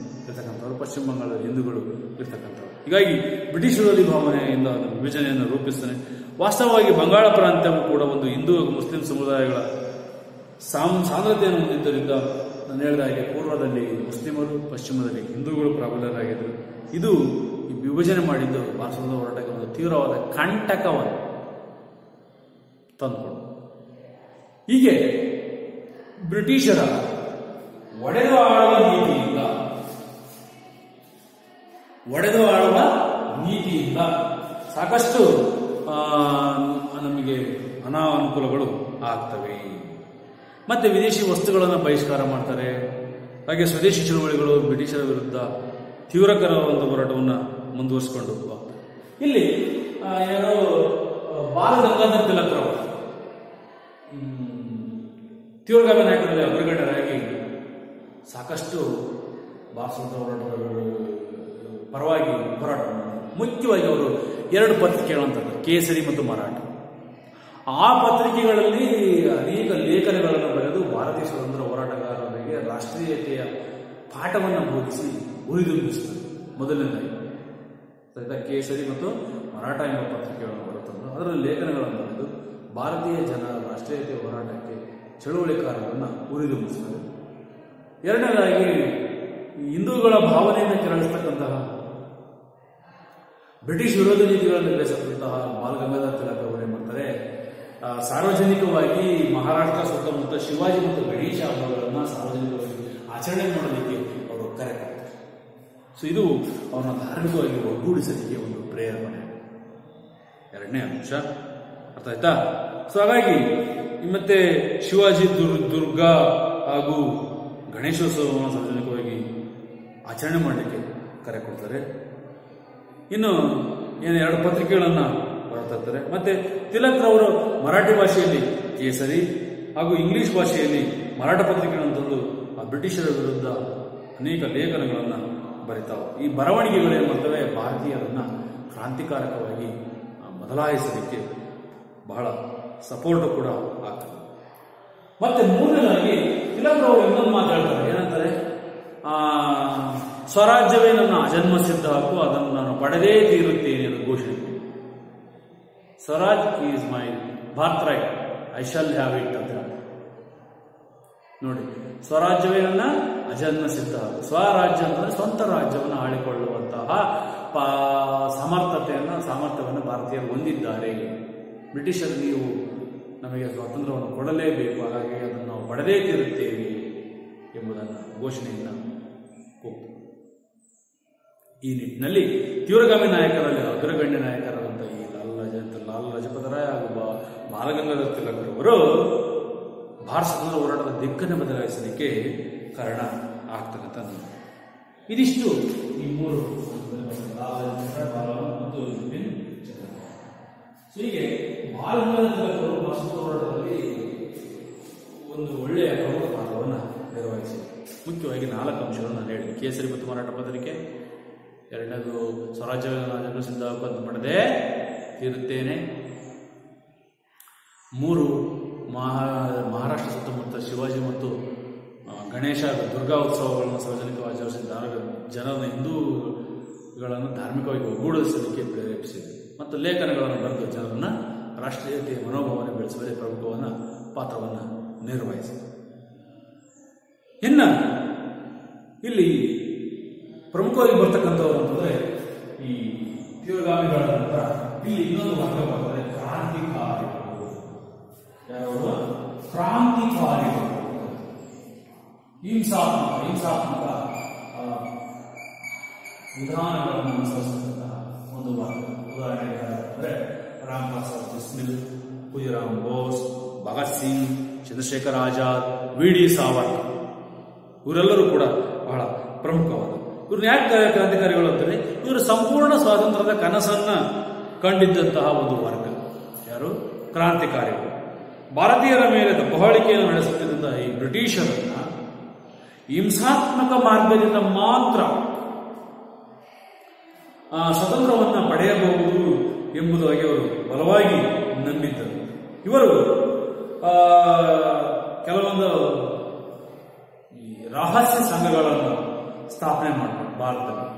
ಇರ್ತಕ್ಕಂಥವ್ರು, ಪಶ್ಚಿಮ ಬಂಗಾಳದಲ್ಲಿ ಹಿಂದೂಗಳು ಇರ್ತಕ್ಕಂಥವ್ರು. ಹೀಗಾಗಿ ಬ್ರಿಟಿಷ್ ವಿರೋಧಿ ಭಾವನೆಯಿಂದ ವಿಭಜನೆಯನ್ನು ರೂಪಿಸ್ತಾನೆ. ವಾಸ್ತವವಾಗಿ ಬಂಗಾಳ ಪ್ರಾಂತ್ಯವು ಕೂಡ ಒಂದು ಹಿಂದೂ ಹಾಗೂ ಮುಸ್ಲಿಂ ಸಮುದಾಯಗಳ ಸಾಂದ್ರತೆಯನ್ನು ಹೊಂದಿದ್ದರಿಂದ ನಾನು ಹೇಳಿದ ಹಾಗೆ ಪೂರ್ವದಲ್ಲಿ ಮುಸ್ಲಿಮರು, ಪಶ್ಚಿಮದಲ್ಲಿ ಹಿಂದೂಗಳು ಪ್ರಾಬಲ್ಯರಾಗಿದ್ದರು. ಇದು ಈ ವಿಭಜನೆ ಮಾಡಿದ್ದು ಭಾರತದ ಹೋರಾಟಕ್ಕೆ ಒಂದು ತೀವ್ರವಾದ ಕಂಟಕವನ್ನು ತಂದುಕೊಂಡು, ಹೀಗೆ ಬ್ರಿಟಿಷರ ಒಡೆದು ಆಳುವ ನೀತಿಯಿಂದ ಸಾಕಷ್ಟು ನಮಗೆ ಅನಾನುಕೂಲಗಳು ಆಗ್ತವೆ. ಮತ್ತೆ ವಿದೇಶಿ ವಸ್ತುಗಳನ್ನು ಬಹಿಷ್ಕಾರ ಮಾಡ್ತಾರೆ. ಹಾಗೆ ಸ್ವದೇಶಿ ಚಳುವಳಿಗಳು ಬ್ರಿಟಿಷರ ವಿರುದ್ಧ ತೀವ್ರಕರವಾದ ಹೋರಾಟವನ್ನು ಮುಂದುವರಿಸಿಕೊಂಡು ಹೋಗ್ತಾರೆ. ಇಲ್ಲಿ ಯಾರೋ ಬಾಲ ಗಂಗಾಧರ್ ತಿಲಕ್ ರವರು ತೀವ್ರಗಾಮಿ ನಾಯಕರಲ್ಲಿ ಅಗ್ರಗಣ್ಯರಾಗಿ ಸಾಕಷ್ಟು ಭಾರತದ ಹೋರಾಟದ ಪರವಾಗಿ ಹೋರಾಟ ಮಾಡಿದರು. ಮುಖ್ಯವಾಗಿ ಅವರು ಎರಡು ಪತ್ರಿಕೆಗಳಂತ, ಕೇಸರಿ ಮತ್ತು ಮರಾಠ. ಆ ಪತ್ರಿಕೆಗಳಲ್ಲಿ ಅನೇಕ ಲೇಖನಗಳನ್ನು ಬರೆದು ಭಾರತೀಯ ಸ್ವತಂತ್ರ ಹೋರಾಟಗಾರರಿಗೆ ರಾಷ್ಟ್ರೀಯತೆಯ ಪಾಠವನ್ನು ಬೋಧಿಸಿ ಉರಿದುಂಬಿಸಿದರು. ಮೊದಲನೇದಾಗಿ ಕೇಸರಿ ಮತ್ತು ಮರಾಠ ಎಂಬ ಪತ್ರಿಕೆಗಳನ್ನು ಬರುತ್ತಂದು ಅದರಲ್ಲಿ ಲೇಖನಗಳನ್ನು ಬರೆದು ಭಾರತೀಯ ಜನರ ರಾಷ್ಟ್ರೀಯತೆಯ ಹೋರಾಟಕ್ಕೆ ಚಳುವಳಿಕಾರರನ್ನು ಉರಿದುಂಬಿಸಿದರು. ಎರಡನೇದಾಗಿ ಹಿಂದೂಗಳ ಭಾವನೆಯನ್ನು ಕೆರಳಿಸ್ತಕ್ಕಂತಹ ಬ್ರಿಟಿಷ್ ವಿರೋಧ ನೀತಿಗಳನ್ನು ಬೆಳೆಸತಕ್ಕಂತಹ ಬಾಲ್ ಗಂಗಾಧರ್ ತಿಲಕ್ ಅವರು ಏನ್ ಮಾಡ್ತಾರೆ, ಸಾರ್ವಜನಿಕವಾಗಿ ಮಹಾರಾಷ್ಟ್ರ ಸುತ್ತಮುತ್ತ ಶಿವಾಜಿ ಮತ್ತು ಗಣೇಶ ಹಬ್ಬಗಳನ್ನು ಸಾರ್ವಜನಿಕವಾಗಿ ಆಚರಣೆ ಮಾಡಲಿಕ್ಕೆ ಅವರು ಕರೆ ಕೊಡ್ತಾರೆ. ಸೊ ಇದು ಅವರನ್ನ ಧಾರ್ಮಿಕವಾಗಿ ಒಗ್ಗೂಡಿಸಲಿಕ್ಕೆ ಒಂದು ಪ್ರೇರಣೆ. ಎರಡನೇ ಅಂಶ ಅರ್ಥ ಆಯ್ತಾ. ಸೊ ಹಾಗಾಗಿ ಮತ್ತೆ ಶಿವಾಜಿ ದುರ್ಗಾ ಹಾಗೂ ಗಣೇಶೋತ್ಸವವನ್ನು ಸಾರ್ವಜನಿಕವಾಗಿ ಆಚರಣೆ ಮಾಡಲಿಕ್ಕೆ ಕರೆ ಕೊಡ್ತಾರೆ. ಇನ್ನು ಎರಡು ಪತ್ರಿಕೆಗಳನ್ನು ಹೊರತರ್ತಾರೆ. ಮತ್ತೆ ತಿಲಕ್ ರವರು ಮರಾಠಿ ಭಾಷೆಯಲ್ಲಿ ಕೇಸರಿ ಹಾಗೂ ಇಂಗ್ಲಿಷ್ ಭಾಷೆಯಲ್ಲಿ ಮರಾಠ ಪತ್ರಿಕೆಗಳನ್ನು ತಂದು ಆ ಬ್ರಿಟಿಷರ ವಿರುದ್ಧ ಅನೇಕ ಲೇಖನಗಳನ್ನು ಬರೀತಾವೆ. ಈ ಬರವಣಿಗೆಗಳು ಏನು ಮಾಡ್ತವೆ, ಭಾರತೀಯರನ್ನ ಕ್ರಾಂತಿಕಾರಕವಾಗಿ ಬದಲಾಯಿಸಲಿಕ್ಕೆ ಬಹಳ ಸಪೋರ್ಟ್ ಕೂಡ ಆಗ್ತದೆ. ಮತ್ತೆ ಮೂರನೇದಾಗಿ ತಿಲಕ್ ರವರು ಇನ್ನೊಂದು ಮಾತಾಡ್ತಾರೆ, ಏನಂತಾರೆ, ಸ್ವರಾಜ್ಯವೇ ನನ್ನ ಅಜನ್ಮ ಸಿದ್ಧ ಹಕ್ಕು, ಅದನ್ನು ನಾನು ಪಡೆದೇ ತೀರುತ್ತೇನೆ ಎಂದು ಘೋಷಣೆ. Swaraj is my birth right, I shall have it ಅಂತ ಹೇಳ್ತಾರೆ. ನೋಡಿ, ಸ್ವರಾಜ್ಯವೇ ನನ್ನ ಅಜನ್ಮ ಸಿದ್ಧ ಹಕ್ಕು. ಸ್ವರಾಜ್ಯ ಅಂದರೆ ಸ್ವಂತ ರಾಜ್ಯವನ್ನು ಆಳಿಕೊಳ್ಳುವಂತಹ ಸಾಮರ್ಥ್ಯವನ್ನು ಭಾರತೀಯರು ಹೊಂದಿದ್ದಾರೆ. ಬ್ರಿಟಿಷರು ನೀವು ನಮಗೆ ಸ್ವಾತಂತ್ರ್ಯವನ್ನು ಕೊಡಲೇಬೇಕು, ಹಾಗಾಗಿ ಅದನ್ನು ನಾವು ಪಡೆದೇ ತೀರುತ್ತೇವೆ ಎಂಬುದನ್ನು ಘೋಷಣೆಯಿಂದ ಕೂಗ್ತು. ಈ ನಿಟ್ಟಿನಲ್ಲಿ ತೀವ್ರಗಾಮಿ ನಾಯಕರಲ್ಲಿ ಅಗ್ರಗಣ್ಯ ನಾಯಕರಾದಂಥ ಈ ಲಾಲ್ ಲಜಪತ್ ರಾಯ್ ಹಾಗೂ ಬಾಲ ಗಂಗಾಧರ್ ತಿಲಕ್ ಅವರು ಭಾರತ ಸ್ವತಂತ್ರ ಹೋರಾಟದ ದಿಕ್ಕನ್ನು ಬದಲಾಯಿಸಲಿಕ್ಕೆ ಕಾರಣ ಆಗ್ತಕ್ಕಂಥ. ಇದಿಷ್ಟು ಈ ಮೂರು ಮತ್ತು ಹೀಗೆ ಬಾಲ ಗಂಗಾಧರ್ ತಿಲಕ್ ಅವರು ಭಾರತ ಸ್ವತಂತ್ರ ಹೋರಾಟದಲ್ಲಿ ಒಂದು ಒಳ್ಳೆಯ ಪ್ರಮುಖ ಪಾತ್ರವನ್ನು ನಿರ್ವಹಿಸಿದರು. ಮುಖ್ಯವಾಗಿ 4 ಅಂಶಗಳನ್ನು ನಾನು ಹೇಳಿದೆ. ಕೇಸರಿ ಮತ್ತು ಮರಾಠ ಪತ್ರಿಕೆ, ಎರಡನೇದು ಸ್ವರಾಜ್ಯ ಸಿದ್ಧ ಹಕ್ಕು ಪಡೆದೇ ತೀರುತ್ತೇನೆ, 3 ಮಹಾರಾಷ್ಟ್ರ ಸುತ್ತಮುತ್ತ ಶಿವಾಜಿ ಮತ್ತು ಗಣೇಶ ದುರ್ಗಾ ಉತ್ಸವಗಳನ್ನು ಸಾರ್ವಜನಿಕವಾಗಿ ಆಚರಿಸಿ ಜನರ ಹಿಂದೂಗಳನ್ನು ಧಾರ್ಮಿಕವಾಗಿ ಒಗ್ಗೂಡಿಸಲಿಕ್ಕೆ ಪ್ರೇರೇಪಿಸಿದೆ ಮತ್ತು ಲೇಖನಗಳನ್ನು ಬರೆದು ಜನರನ್ನು ರಾಷ್ಟ್ರೀಯತೆಯ ಮನೋಭಾವನೆ ಬೆಳೆಸುವಲ್ಲಿ ಪ್ರಮುಖವಾದ ಪಾತ್ರವನ್ನು ನಿರ್ವಹಿಸಿದೆ. ಇನ್ನು ಇಲ್ಲಿ ಪ್ರಮುಖವಾಗಿ ಬರ್ತಕ್ಕಂಥವ್ರು ಅಂತಂದ್ರೆ ಈ ತೀವ್ರಗಾಮಿಗಳ ನಂತರ ಇಲ್ಲಿ ಇನ್ನೊಂದು ವರ್ಗ ಬರ್ತದೆ, ಕ್ರಾಂತಿಕಾರಿಗಳು. ಯಾರು? ಕ್ರಾಂತಿಕಾರಿಗಳು, ಹಿಂಸಾತ್ಮಕ ವಿಧಾನಗಳನ್ನು ಅನುಸರಿಸತಕ್ಕಂತಹ ಒಂದು ವರ್ಗ. ಉದಾಹರಣೆಗೆ ಅಂದರೆ ರಾಮ್ ಪ್ರಸಾದ್ ಬಿಸ್ಮಿಲ್, ಖುದಿರಾಮ್ ಬೋಸ್, ಭಗತ್ ಸಿಂಗ್, ಚಂದ್ರಶೇಖರ್ ಆಜಾದ್, ವಿ.ಡಿ. ಸಾವರ್ಕರ್ ಇವರೆಲ್ಲರೂ ಕೂಡ ಬಹಳ ಪ್ರಮುಖವಾದ. ಇವ್ರನ್ನ ಯಾಕೆ ಕ್ರಾಂತಿಕಾರಿಗಳು ಅಂತಾರೆ? ಇವರು ಸಂಪೂರ್ಣ ಸ್ವಾತಂತ್ರ್ಯದ ಕನಸನ್ನ ಕಂಡಿದ್ದಂತಹ ಒಂದು ವರ್ಗ. ಯಾರು? ಕ್ರಾಂತಿಕಾರಿಗಳು. ಭಾರತೀಯರ ಮೇಲೆ ದಬ್ಬಾಳಿಕೆಯನ್ನು ನಡೆಸುತ್ತಿದ್ದ ಈ ಬ್ರಿಟಿಷರನ್ನ ಹಿಂಸಾತ್ಮಕ ಮಾರ್ಗದಿಂದ ಮಾತ್ರ ಸ್ವತಂತ್ರವನ್ನು ಪಡೆಯಬಹುದು ಎಂಬುದಾಗಿ ಅವರು ಬಲವಾಗಿ ನಂಬಿದ್ದರು. ಇವರು ಕೆಲವೊಂದು ರಹಸ್ಯ ಸಂಘಗಳನ್ನು ಸ್ಥಾಪನೆ ಮಾಡಿದರು. ಭಾರತದಲ್ಲಿ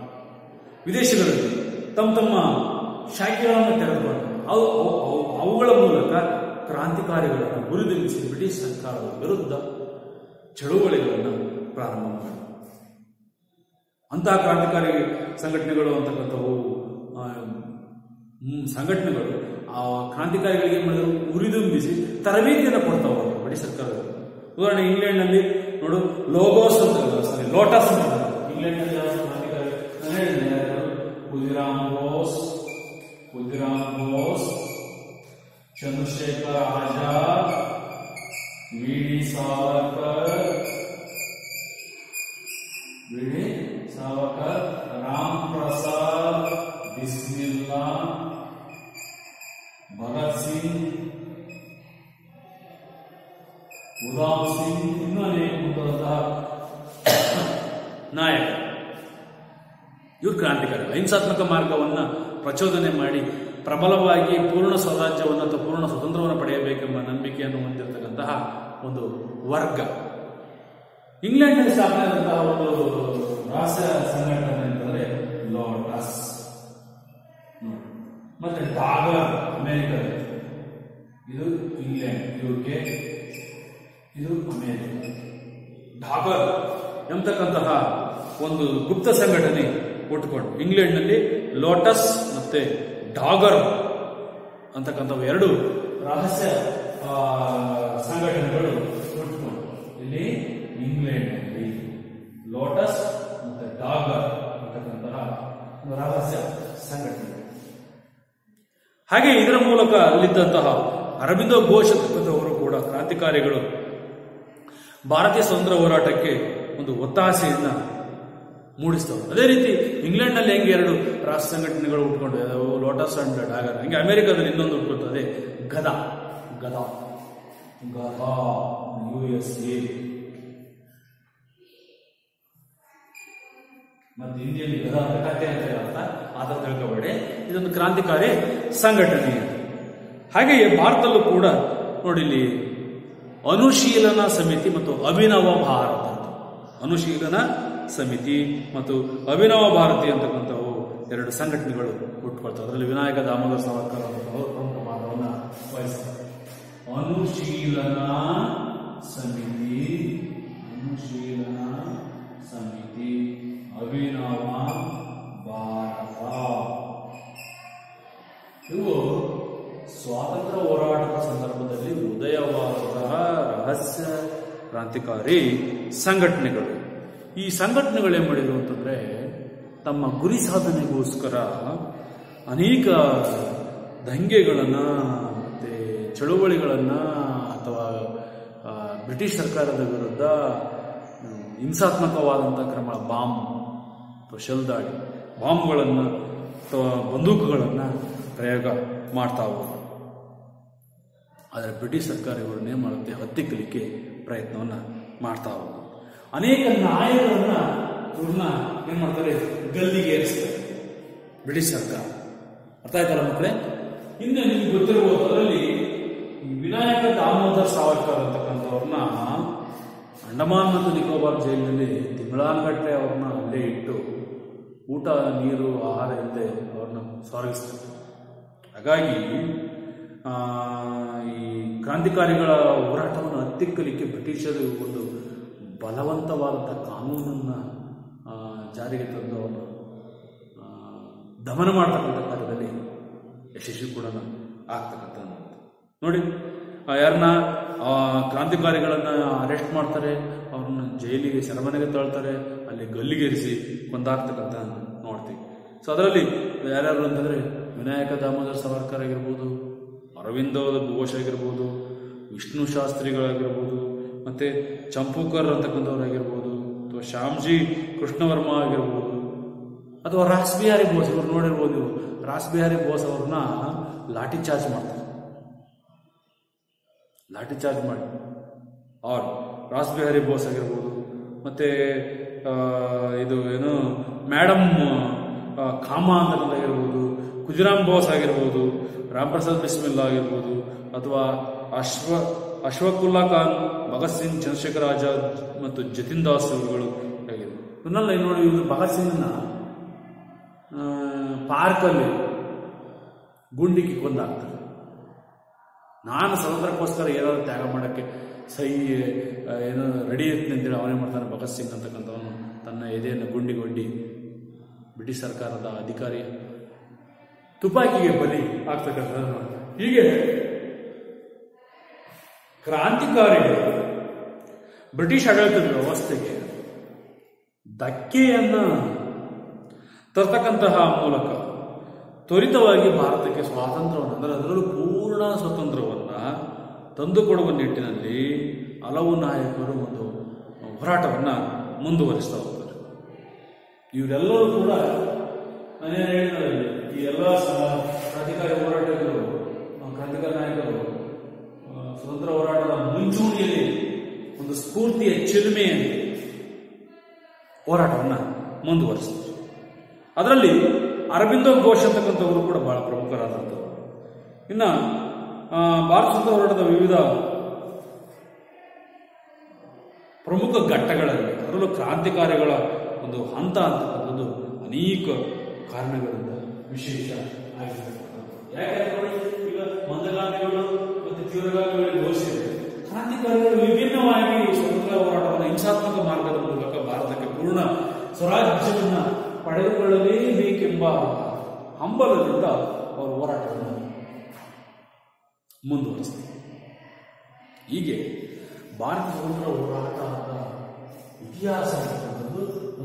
ವಿದೇಶಗಳಲ್ಲಿ ತಮ್ಮ ಶಾಖೆಗಳನ್ನು ತೆರೆದುಕೊಂಡು ಅವುಗಳ ಮೂಲಕ ಕ್ರಾಂತಿಕಾರಿಗಳನ್ನು ಹುರಿದುಂಬಿಸಿ ಬ್ರಿಟಿಷ್ ಸರ್ಕಾರದ ವಿರುದ್ಧ ಚಳುವಳಿಗಳನ್ನು ಪ್ರಾರಂಭ ಮಾಡಿದರು. ಅಂತಹ ಕ್ರಾಂತಿಕಾರಿ ಸಂಘಟನೆಗಳು ಅಂತಕ್ಕಂಥವು ಸಂಘಟನೆಗಳು ಆ ಕ್ರಾಂತಿಕಾರಿಗಳಿಗೆ ಏನ್ ಮಾಡಿದ್ರು? ಉರಿದುಂಬಿಸಿ ತರಬೇತಿಯನ್ನು ಕೊಡ್ತಾ ಹೋದ್ರು ಬ್ರಿಟಿಷ್ ಸರ್ಕಾರದಲ್ಲಿ. ಉದಾಹರಣೆ ಇಂಗ್ಲೆಂಡ್ನಲ್ಲಿ ನೋಡು, ಲೋಟಸ್ ಅಂತ ಇಂಗ್ಲೆಂಡ್ನಲ್ಲಿ ಕ್ರಾಂತಿಕಾರಿ ಖುದಿರಾಮ್ ಬೋಸ್, ಚಂದ್ರಶೇಖರ್ ಆಜಾದ್, ವಿ.ಡಿ. ಸಾವರ್ಕರ್, ರಾಮ್ ಪ್ರಸಾದ್ ಬಿಸ್ಮಿಲ್ಲಾ, ಭಗತ್ ಸಿಂಗ್, ಉಧಾಮ್ ಸಿಂಗ್, ಇನ್ನೂ ಅನೇಕ ಮುಂತಾದಂತಹ ನಾಯಕ. ಇವರು ಕ್ರಾಂತಿಕಾರಿಗಳು. ಹಿಂಸಾತ್ಮಕ ಮಾರ್ಗವನ್ನು ಪ್ರಚೋದನೆ ಮಾಡಿ ಪ್ರಬಲವಾಗಿ ಪೂರ್ಣ ಸ್ವರಾಜ್ಯವನ್ನು ಅಥವಾ ಪೂರ್ಣ ಸ್ವತಂತ್ರವನ್ನು ಪಡೆಯಬೇಕೆಂಬ ನಂಬಿಕೆಯನ್ನು ಹೊಂದಿರತಕ್ಕಂತಹ ಒಂದು ವರ್ಗ. ಇಂಗ್ಲೆಂಡ್ನಲ್ಲಿ ಸ್ಥಾಪನೆ ಆದಂತಹ ಒಂದು ರಹಸ್ಯ ಸಂಘಟನೆ ಅಂತಂದ್ರೆ ಲೋಟಸ್, ಮತ್ತೆ ಡಾಗರ್ ಅಮೆರಿಕದ, ಇದು ಇಂಗ್ಲೆಂಡ್, ಯುಕೆ, ಇದು ಅಮೆರಿಕ. ಡಾಗರ್ ಎಂಬತಕ್ಕಂತಹ ಒಂದು ಗುಪ್ತ ಸಂಘಟನೆ ಹುಟ್ಟುಕೊಂಡು ಇಂಗ್ಲೆಂಡ್ನಲ್ಲಿ ಲೋಟಸ್ ಮತ್ತೆ ಡಾಗರ್ ಅಂತಕ್ಕಂಥವು ಎರಡು ರಹಸ್ಯ ಸಂಘಟನೆಗಳು ಹುಟ್ಟುಕೊಂಡು ಇಲ್ಲಿ ಇಂಗ್ಲೆಂಡ್ನಲ್ಲಿ ಲೋಟಸ್ ಮತ್ತೆ ಡಾಗರ್ ಅಂತಕ್ಕಂತಹ ರಹಸ್ಯ ಸಂಘಟನೆ. ಹಾಗೆ ಇದರ ಮೂಲಕ ಅಲ್ಲಿದ್ದಂತಹ ಅರಬಿಂದೋ ಘೋಷ್ ಅಂತಕ್ಕಂಥವರು ಕೂಡ ಕ್ರಾಂತಿಕಾರಿಗಳು ಭಾರತೀಯ ಸ್ವಾತಂತ್ರ್ಯ ಹೋರಾಟಕ್ಕೆ ಒಂದು ಒತ್ತಾಸೆಯನ್ನ ಮೂಡಿಸ್ತವೆ. ಅದೇ ರೀತಿ ಇಂಗ್ಲೆಂಡ್ನಲ್ಲಿ ಹೆಂಗೆ ಎರಡು ರಾಷ್ಟ್ರ ಸಂಘಟನೆಗಳು ಹುಟ್ಕೊಂಡು ಲೋಟಸ್ ಅಂಡ್ ಡಾಗರ್, ಹಂಗೆ ಅಮೆರಿಕದಲ್ಲಿ ಇನ್ನೊಂದು ಹುಟ್ಟುತ್ತದೆ ಗದಾ USA, ಮತ್ತೆ ಹಿಂದಿಯಲ್ಲಿ ಗದಾ ಕತೆ ಅಂತ ಅರ್ಥ, ಆದ ತಿಳ್ಕೊಬೇಡಿ. ಇದೊಂದು ಕ್ರಾಂತಿಕಾರಿ ಸಂಘಟನೆ. ಹಾಗೆಯೇ ಭಾರತದಲ್ಲೂ ಕೂಡ ನೋಡಿ, ಇಲ್ಲಿ ಅನುಶೀಲನ ಸಮಿತಿ ಮತ್ತು ಅಭಿನವ ಭಾರತ, ಅನುಶೀಲನ ಸಮಿತಿ ಮತ್ತು ಅಭಿನವ ಭಾರತಿ ಅಂತಕ್ಕಂಥವು ಎರಡು ಸಂಘಟನೆಗಳು ಹುಟ್ಟುಕೊಳ್ತವೆ. ಅದರಲ್ಲಿ ವಿನಾಯಕ ದಾಮೋದರ ಸಾವರ್ಕರ್ ಅವರು ಪ್ರಮುಖ ಪಾತ್ರವನ್ನು ವಹಿಸ್ತಾರೆ. ಅನುಶೀಲನಾ ಸಮಿತಿ, ಅಭಿನವ ಭಾರತ, ಇವು ಸ್ವಾತಂತ್ರ್ಯ ಹೋರಾಟದ ಸಂದರ್ಭದಲ್ಲಿ ಉದಯವಾದಂತಹ ರಹಸ್ಯ ಕ್ರಾಂತಿಕಾರಿ ಸಂಘಟನೆಗಳು. ಈ ಸಂಘಟನೆಗಳು ಏನ್ ಮಾಡಿದ್ರು ಅಂತಂದ್ರೆ, ತಮ್ಮ ಗುರಿ ಸಾಧನೆಗೋಸ್ಕರ ಅನೇಕ ದಂಗೆಗಳನ್ನ ಮತ್ತೆ ಚಳುವಳಿಗಳನ್ನ ಅಥವಾ ಬ್ರಿಟಿಷ್ ಸರ್ಕಾರದ ವಿರುದ್ಧ ಹಿಂಸಾತ್ಮಕವಾದಂತಹ ಕ್ರಮ, ಬಾಂಬ್ ಅಥವಾ ಶೆಲ್ ದಾಳಿ, ಬಾಂಬ್ಗಳನ್ನು ಅಥವಾ ಬಂದೂಕುಗಳನ್ನು ಪ್ರಯೋಗ ಮಾಡ್ತಾ ಹೋದ್ರು. ಆದರೆ ಬ್ರಿಟಿಷ್ ಸರ್ಕಾರ ಇವರನ್ನೇ ಮಾಡುತ್ತೆ, ಹತ್ತಿಕ್ಕಲಿಕ್ಕೆ ಪ್ರಯತ್ನವನ್ನು ಮಾಡ್ತಾ ಹೋದ್ರು. ಅನೇಕ ನಾಯಕರನ್ನ ಇವ್ರನ್ನ ಏನ್ ಮಾಡ್ತಾರೆ, ಗಲ್ಲಿಗೆ ಏರಿಸ್ತಾರೆ ಬ್ರಿಟಿಷ್ ಸರ್ಕಾರ. ಅರ್ಥ ಆಯ್ತಲ್ಲ ಮಕ್ಕಳೇ? ಇನ್ನು ನಿಮ್ಗೆ ಗೊತ್ತಿರಬಹುದು, ಅದರಲ್ಲಿ ವಿನಾಯಕ ದಾಮೋದರ್ ಸಾವರ್ಕರ್ ಅಂತಕ್ಕಂಥವ್ರನ್ನ ಅಂಡಮಾನ್ ಮತ್ತು ನಿಕೋಬಾರ್ ಜೈಲಿನಲ್ಲಿ ತಿಂಗಳಾನುಗಟ್ಟಲೆ ಅವ್ರನ್ನ ಅಲ್ಲೇ ಇಟ್ಟು ಊಟ ನೀರು ಆಹಾರ ಇಲ್ಲದೆ ಅವ್ರನ್ನ ಸಾಗಿಸ್ತಾರೆ. ಹಾಗಾಗಿ ಈ ಕ್ರಾಂತಿಕಾರಿಗಳ ಹೋರಾಟವನ್ನು ಹತ್ತಿಕ್ಕಲಿಕ್ಕೆ ಬ್ರಿಟಿಷರು ಒಂದು ಬಲವಂತವಾದಂಥ ಕಾನೂನನ್ನು ಜಾರಿಗೆ ತಂದು ಅವನು ದಮನ ಮಾಡ್ತಕ್ಕಂಥ ಕಾರ್ಯದಲ್ಲಿ ಯಶಸ್ವಿ ಕೂಡ ಆಗ್ತಕ್ಕಂಥ ನೋಡಿ. ಯಾರನ್ನ ಕ್ರಾಂತಿಕಾರಿಗಳನ್ನ ಅರೆಸ್ಟ್ ಮಾಡ್ತಾರೆ, ಅವ್ರನ್ನ ಜೈಲಿಗೆ ಸೆರೆಮನೆಗೆ ತಳ್ತಾರೆ, ಅಲ್ಲಿ ಗಲ್ಲಿಗೇರಿಸಿ ಕೊಂದಾಗ್ತಕ್ಕಂಥ ನೋಡ್ತೀವಿ. ಸೊ ಅದರಲ್ಲಿ ಯಾರ್ಯಾರು ಅಂತಂದರೆ ವಿನಾಯಕ ದಾಮೋದರ ಸಾವರ್ಕರ್ ಆಗಿರ್ಬೋದು, ಅರವಿಂದ ಘೋಷ್ ಆಗಿರ್ಬೋದು, ವಿಷ್ಣು ಶಾಸ್ತ್ರಿಗಳಾಗಿರ್ಬೋದು, ಮತ್ತು ಚಂಪೂಕರ್ ಅಂತಕ್ಕಂಥವ್ರಾಗಿರ್ಬೋದು, ಅಥವಾ ಶ್ಯಾಮ್ಜಿ ಕೃಷ್ಣವರ್ಮ ಆಗಿರ್ಬೋದು, ಅಥವಾ ರಾಸ್ ಬಿಹಾರಿ ಬೋಸ್. ಇವ್ರು ನೋಡಿರ್ಬೋದು, ಇವರು ರಾಸ್ ಬಿಹಾರಿ ಬೋಸ್ ಅವ್ರನ್ನ ಲಾಠಿ ಚಾರ್ಜ್ ಮಾಡ್ತಾರೆ. ಲಾಠಿ ಚಾರ್ಜ್ ಮಾಡಿ ಅವ್ರು ರಾಸ್ ಬಿಹಾರಿ ಬೋಸ್ ಆಗಿರ್ಬೋದು, ಮತ್ತು ಇದು ಏನು ಮೇಡಮ್ ಕಾಮಾ ಅಂತಕ್ಕಂಥಾಗಿರ್ಬೋದು, ಖುದಿರಾಮ್ ಬೋಸ್ ಆಗಿರ್ಬೋದು, ರಾಮ್ ಪ್ರಸಾದ್ ಬಿಸ್ಮಿಲ್ಲಾ ಆಗಿರ್ಬೋದು, ಅಥವಾ ಅಶ್ವಕುಲ್ಲಾ ಖಾನ್, ಭಗತ್ ಸಿಂಗ್, ಚಂದ್ರಶೇಖರ್ ಆಜಾದ್ ಮತ್ತು ಜತಿನ್ ದಾಸ್ ಇವುಗಳು ಆಗಿರ್ಬೋದು. ಇವನ್ನೆಲ್ಲ ನೋಡಿ, ಇವರು ಭಗತ್ ಸಿಂಗ್ನ ಪಾರ್ಕಲ್ಲಿ ಗುಂಡಿಗೆ ಕೊಂದಾಗ್ತಾರೆ. ನಾನು ಸ್ವತಂತ್ರಕ್ಕೋಸ್ಕರ ಏನಾದರೂ ತ್ಯಾಗ ಮಾಡೋಕ್ಕೆ ಏನೋ ರೆಡಿ ಇರ್ತೀನಿ ಅಂತೇಳಿ ಅವನೇ ಮಾಡ್ತಾನೆ. ಭಗತ್ ಸಿಂಗ್ ಅಂತಕ್ಕಂಥವನು ತನ್ನ ಎದೆಯನ್ನು ಗುಂಡಿಗೊಡ್ಡಿ ಬ್ರಿಟಿಷ್ ಸರ್ಕಾರದ ಅಧಿಕಾರಿ ತುಪಾಕಿಗೆ ಬಲಿ ಆಗ್ತಕ್ಕಂಥದ್ದು. ಹೀಗೆ ಕ್ರಾಂತಿಕಾರಿಗಳು ಬ್ರಿಟಿಷ್ ಆಡಳಿತದ ವ್ಯವಸ್ಥೆಗೆ ಧಕ್ಕೆಯನ್ನು ತರ್ತಕ್ಕಂತಹ ಮೂಲಕ ತ್ವರಿತವಾಗಿ ಭಾರತಕ್ಕೆ ಸ್ವಾತಂತ್ರ್ಯವನ್ನು, ಅಂದರೆ ಅದರಲ್ಲೂ ಪೂರ್ಣ ಸ್ವಾತಂತ್ರ್ಯವನ್ನು ತಂದುಕೊಡುವ ನಿಟ್ಟಿನಲ್ಲಿ ಹಲವು ನಾಯಕರು ಒಂದು ಹೋರಾಟವನ್ನು ಮುಂದುವರಿಸ್ತಾ ಹೋಗ್ತಾರೆ. ಇವರೆಲ್ಲರೂ ಕೂಡ ನಾನೇನು ಹೇಳಿದ್ರೆ, ಈ ಎಲ್ಲ ಕ್ರಾಂತಿಕಾರಿ ಹೋರಾಟಗಳು, ಕ್ರಾಂತಿಕಾರಿ ನಾಯಕರು ಸ್ವತಂತ್ರ ಹೋರಾಟದ ಮುಂಚೂಣಿಯಲ್ಲಿ ಒಂದು ಸ್ಫೂರ್ತಿಯ ಚಿಲುಮೆಯಲ್ಲಿ ಹೋರಾಟವನ್ನು ಮುಂದುವರಿಸ್ತಾರೆ. ಅದರಲ್ಲಿ ಅರವಿಂದ ಘೋಷ್ ಅಂತಕ್ಕಂಥವರು ಕೂಡ ಬಹಳ ಪ್ರಮುಖರಾದಂಥವ್ರು. ಇನ್ನು ಭಾರತ ಸ್ವತಂತ್ರ ಹೋರಾಟದ ವಿವಿಧ ಪ್ರಮುಖ ಘಟ್ಟಗಳಲ್ಲಿ, ಅದರಲ್ಲೂ ಕ್ರಾಂತಿಕಾರಿಗಳ ಒಂದು ಹಂತ ಅಂತಕ್ಕಂಥದ್ದು ಅನೇಕ ಕಾರಣಗಳಿಂದ ವಿಶೇಷ ಆಗಿರ್ತಕ್ಕಂಥದ್ದು. ಯಾಕೆಂದ್ರೆ ಈಗ ಮಂದಗಾಮಿಗಳು ಮತ್ತು ತೀವ್ರಗಾಮಿಗಳಿಗೆ ಹೋಲಿಸಿದರೆ ಕ್ರಾಂತಿಕಾರಿಗಳು ವಿಭಿನ್ನವಾಗಿ ಸ್ವತಂತ್ರ ಹೋರಾಟವನ್ನು ಹಿಂಸಾತ್ಮಕ ಮಾರ್ಗದ ಮೂಲಕ ಭಾರತಕ್ಕೆ ಪೂರ್ಣ ಸ್ವರಾಜ್ಯವನ್ನು ಪಡೆದುಕೊಳ್ಳಲೇಬೇಕೆಂಬ ಹಂಬಲದಿಂದ ಅವರು ಹೋರಾಟವನ್ನು ಮುಂದುವರಿಸ್ತಾರೆ. ಹೀಗೆ ಭಾರತ ಸ್ವತಂತ್ರ ಹೋರಾಟದ ಇತಿಹಾಸ ಅಂತಕ್ಕಂಥದ್ದು